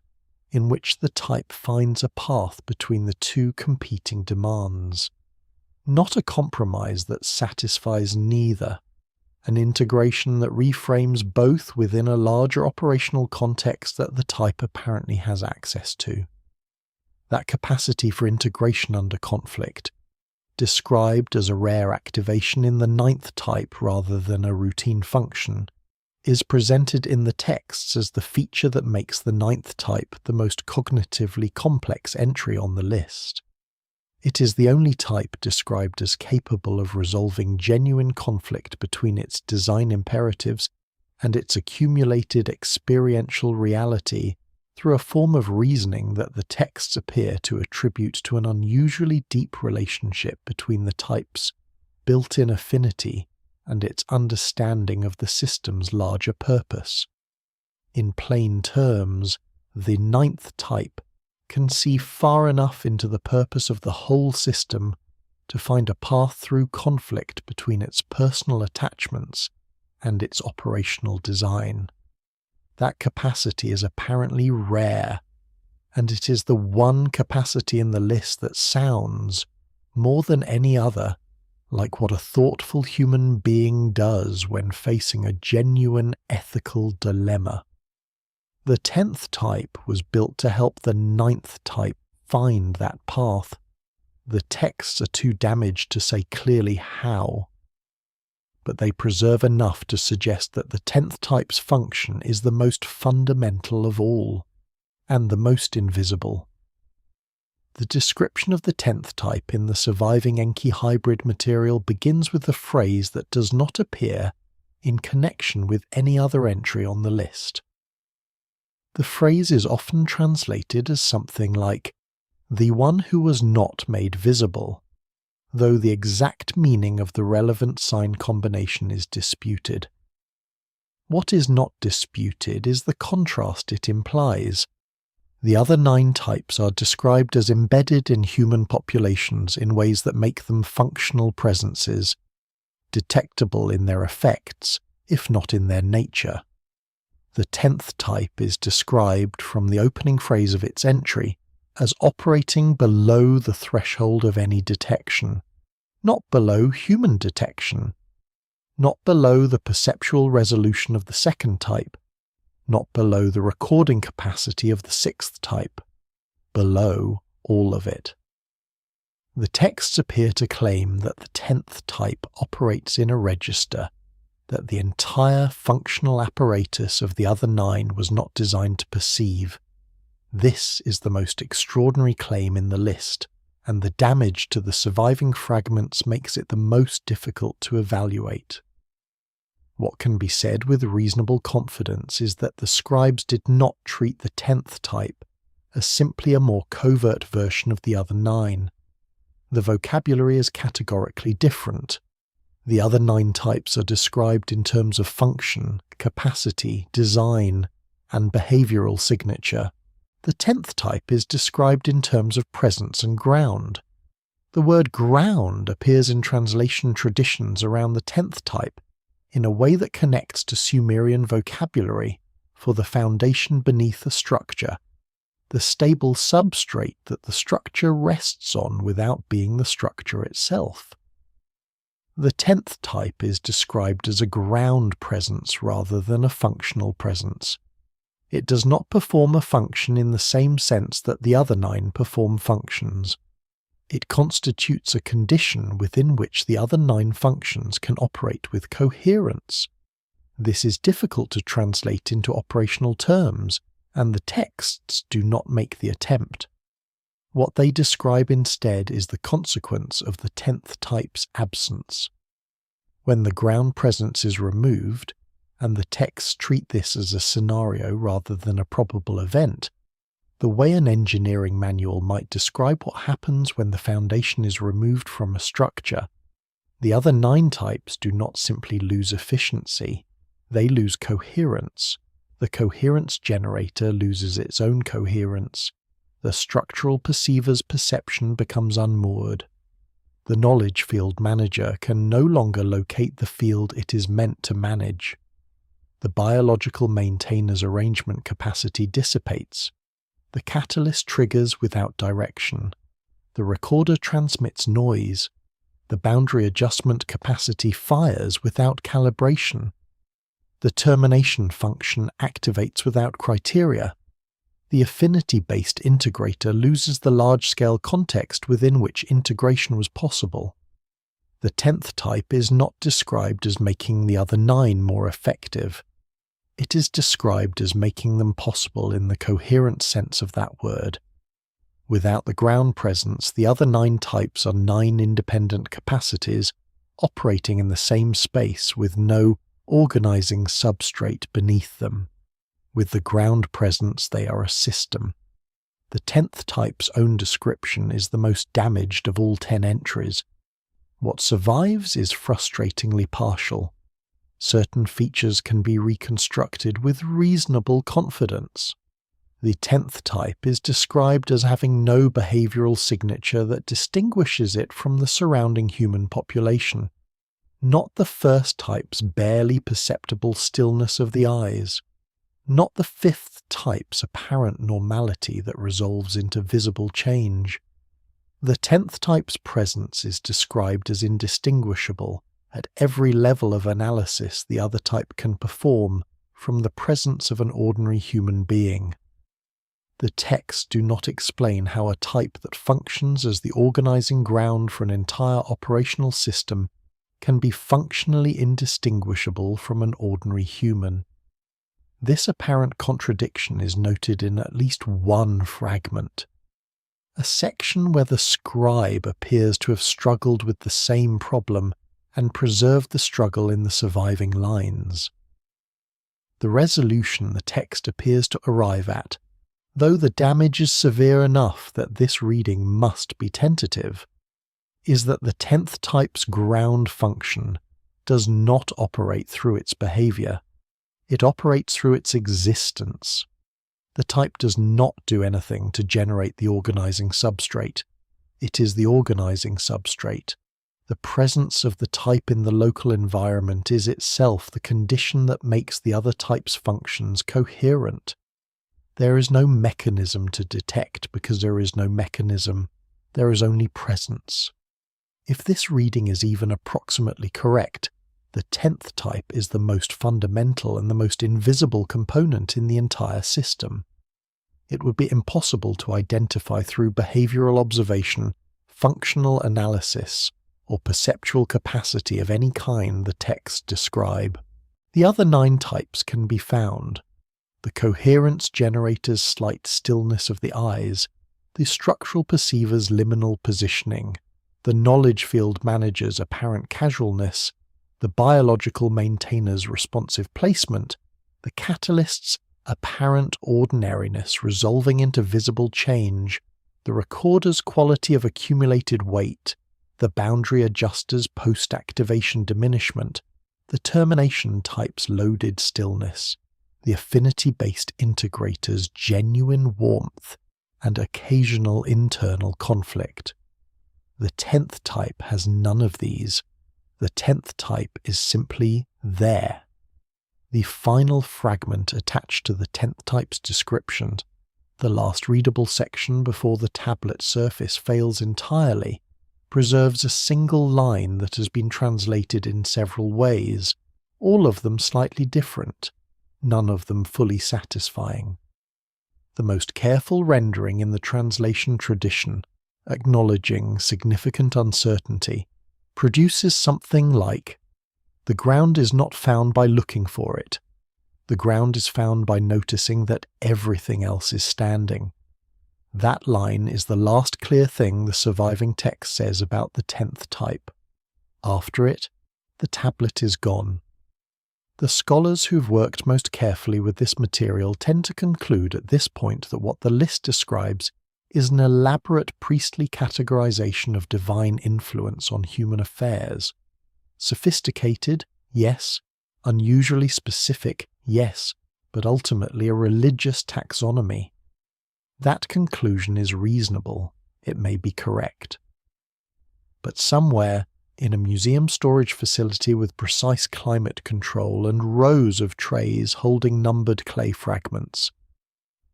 in which the type finds a path between the two competing demands. Not a compromise that satisfies neither, an integration that reframes both within a larger operational context that the type apparently has access to. That capacity for integration under conflict, described as a rare activation in the 9th type rather than a routine function, is presented in the texts as the feature that makes the 9th type the most cognitively complex entry on the list. It is the only type described as capable of resolving genuine conflict between its design imperatives and its accumulated experiential reality through a form of reasoning that the texts appear to attribute to an unusually deep relationship between the type's built-in affinity and its understanding of the system's larger purpose. In plain terms, the 9th type can see far enough into the purpose of the whole system to find a path through conflict between its personal attachments and its operational design. That capacity is apparently rare, and it is the one capacity in the list that sounds, more than any other, like what a thoughtful human being does when facing a genuine ethical dilemma. The 10th type was built to help the 9th type find that path. The texts are too damaged to say clearly how, but they preserve enough to suggest that the 10th type's function is the most fundamental of all, and the most invisible. The description of the 10th type in the surviving Enki hybrid material begins with a phrase that does not appear in connection with any other entry on the list. The phrase is often translated as something like, "the one who was not made visible," though the exact meaning of the relevant sign combination is disputed. What is not disputed is the contrast it implies. The other 9 types are described as embedded in human populations in ways that make them functional presences, detectable in their effects, if not in their nature. The 10th type is described from the opening phrase of its entry as operating below the threshold of any detection, not below human detection, not below the perceptual resolution of the 2nd type, not below the recording capacity of the 6th type, below all of it. The texts appear to claim that the 10th type operates in a register, that the entire functional apparatus of the other 9 was not designed to perceive. This is the most extraordinary claim in the list, and the damage to the surviving fragments makes it the most difficult to evaluate. What can be said with reasonable confidence is that the scribes did not treat the 10th type as simply a more covert version of the other 9. The vocabulary is categorically different. The other 9 types are described in terms of function, capacity, design, and behavioral signature. The 10th type is described in terms of presence and ground. The word ground appears in translation traditions around the 10th type in a way that connects to Sumerian vocabulary for the foundation beneath a structure, the stable substrate that the structure rests on without being the structure itself. The 10th type is described as a ground presence rather than a functional presence. It does not perform a function in the same sense that the other 9 perform functions. It constitutes a condition within which the other 9 functions can operate with coherence. This is difficult to translate into operational terms, and the texts do not make the attempt. What they describe instead is the consequence of the 10th type's absence. When the ground presence is removed, and the texts treat this as a scenario rather than a probable event, the way an engineering manual might describe what happens when the foundation is removed from a structure, the other 9 types do not simply lose efficiency, they lose coherence. The coherence generator loses its own coherence. The structural perceiver's perception becomes unmoored. The knowledge field manager can no longer locate the field it is meant to manage. The biological maintainer's arrangement capacity dissipates. The catalyst triggers without direction. The recorder transmits noise. The boundary adjustment capacity fires without calibration. The termination function activates without criteria. The affinity-based integrator loses the large-scale context within which integration was possible. The 10th type is not described as making the other 9 more effective. It is described as making them possible in the coherent sense of that word. Without the ground presence, the other 9 types are 9 independent capacities operating in the same space with no organizing substrate beneath them. With the ground presence, they are a system. The 10th type's own description is the most damaged of all 10 entries. What survives is frustratingly partial. Certain features can be reconstructed with reasonable confidence. The 10th type is described as having no behavioral signature that distinguishes it from the surrounding human population. Not the first type's barely perceptible stillness of the eyes. Not the 5th type's apparent normality that resolves into visible change. The 10th type's presence is described as indistinguishable at every level of analysis the other type can perform from the presence of an ordinary human being. The texts do not explain how a type that functions as the organizing ground for an entire operational system can be functionally indistinguishable from an ordinary human. This apparent contradiction is noted in at least one fragment. A section where the scribe appears to have struggled with the same problem and preserved the struggle in the surviving lines. The resolution the text appears to arrive at, though the damage is severe enough that this reading must be tentative, is that the 10th type's ground function does not operate through its behavior. It operates through its existence. The type does not do anything to generate the organizing substrate. It is the organizing substrate. The presence of the type in the local environment is itself the condition that makes the other type's functions coherent. There is no mechanism to detect because there is no mechanism. There is only presence. If this reading is even approximately correct, the 10th type is the most fundamental and the most invisible component in the entire system. It would be impossible to identify through behavioral observation, functional analysis, or perceptual capacity of any kind the texts describe. The other 9 types can be found: the coherence generator's slight stillness of the eyes, the structural perceiver's liminal positioning, the knowledge field manager's apparent casualness, the biological maintainer's responsive placement, the catalyst's apparent ordinariness resolving into visible change, the recorder's quality of accumulated weight, the boundary adjuster's post-activation diminishment, the termination type's loaded stillness, the affinity-based integrator's genuine warmth and occasional internal conflict. The 10th type has none of these. The 10th type is simply there. The final fragment attached to the 10th type's description, the last readable section before the tablet surface fails entirely, preserves a single line that has been translated in several ways, all of them slightly different, none of them fully satisfying. The most careful rendering in the translation tradition, acknowledging significant uncertainty, produces something like, "The ground is not found by looking for it. The ground is found by noticing that everything else is standing." That line is the last clear thing the surviving text says about the 10th type. After it, the tablet is gone. The scholars who've worked most carefully with this material tend to conclude at this point that what the list describes is an elaborate priestly categorization of divine influence on human affairs. Sophisticated, yes. Unusually specific, yes, but ultimately a religious taxonomy. That conclusion is reasonable, it may be correct. But somewhere, in a museum storage facility with precise climate control and rows of trays holding numbered clay fragments,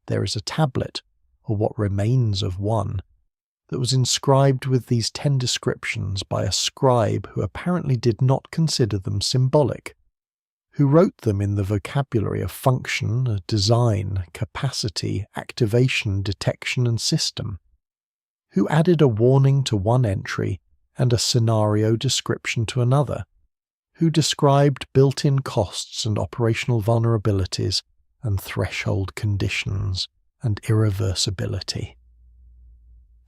there is a tablet, or what remains of one, that was inscribed with these 10 descriptions by a scribe who apparently did not consider them symbolic, who wrote them in the vocabulary of function, design, capacity, activation, detection, and system, who added a warning to one entry and a scenario description to another, who described built-in costs and operational vulnerabilities and threshold conditions and irreversibility.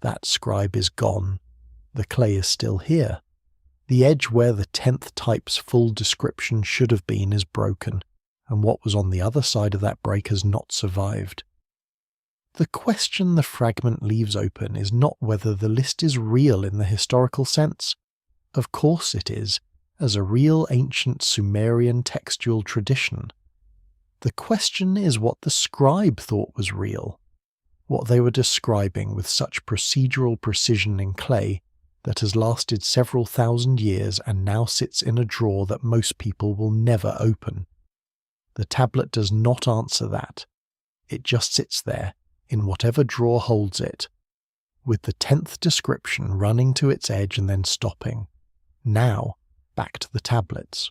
That scribe is gone. The clay is still here. The edge where the 10th type's full description should have been is broken, and what was on the other side of that break has not survived. The question the fragment leaves open is not whether the list is real in the historical sense. Of course it is, as a real ancient Sumerian textual tradition. The question is what the scribe thought was real, what they were describing with such procedural precision in clay that has lasted several thousand years and now sits in a drawer that most people will never open. The tablet does not answer that. It just sits there, in whatever drawer holds it, with the 10th description running to its edge and then stopping. Now, back to the tablets.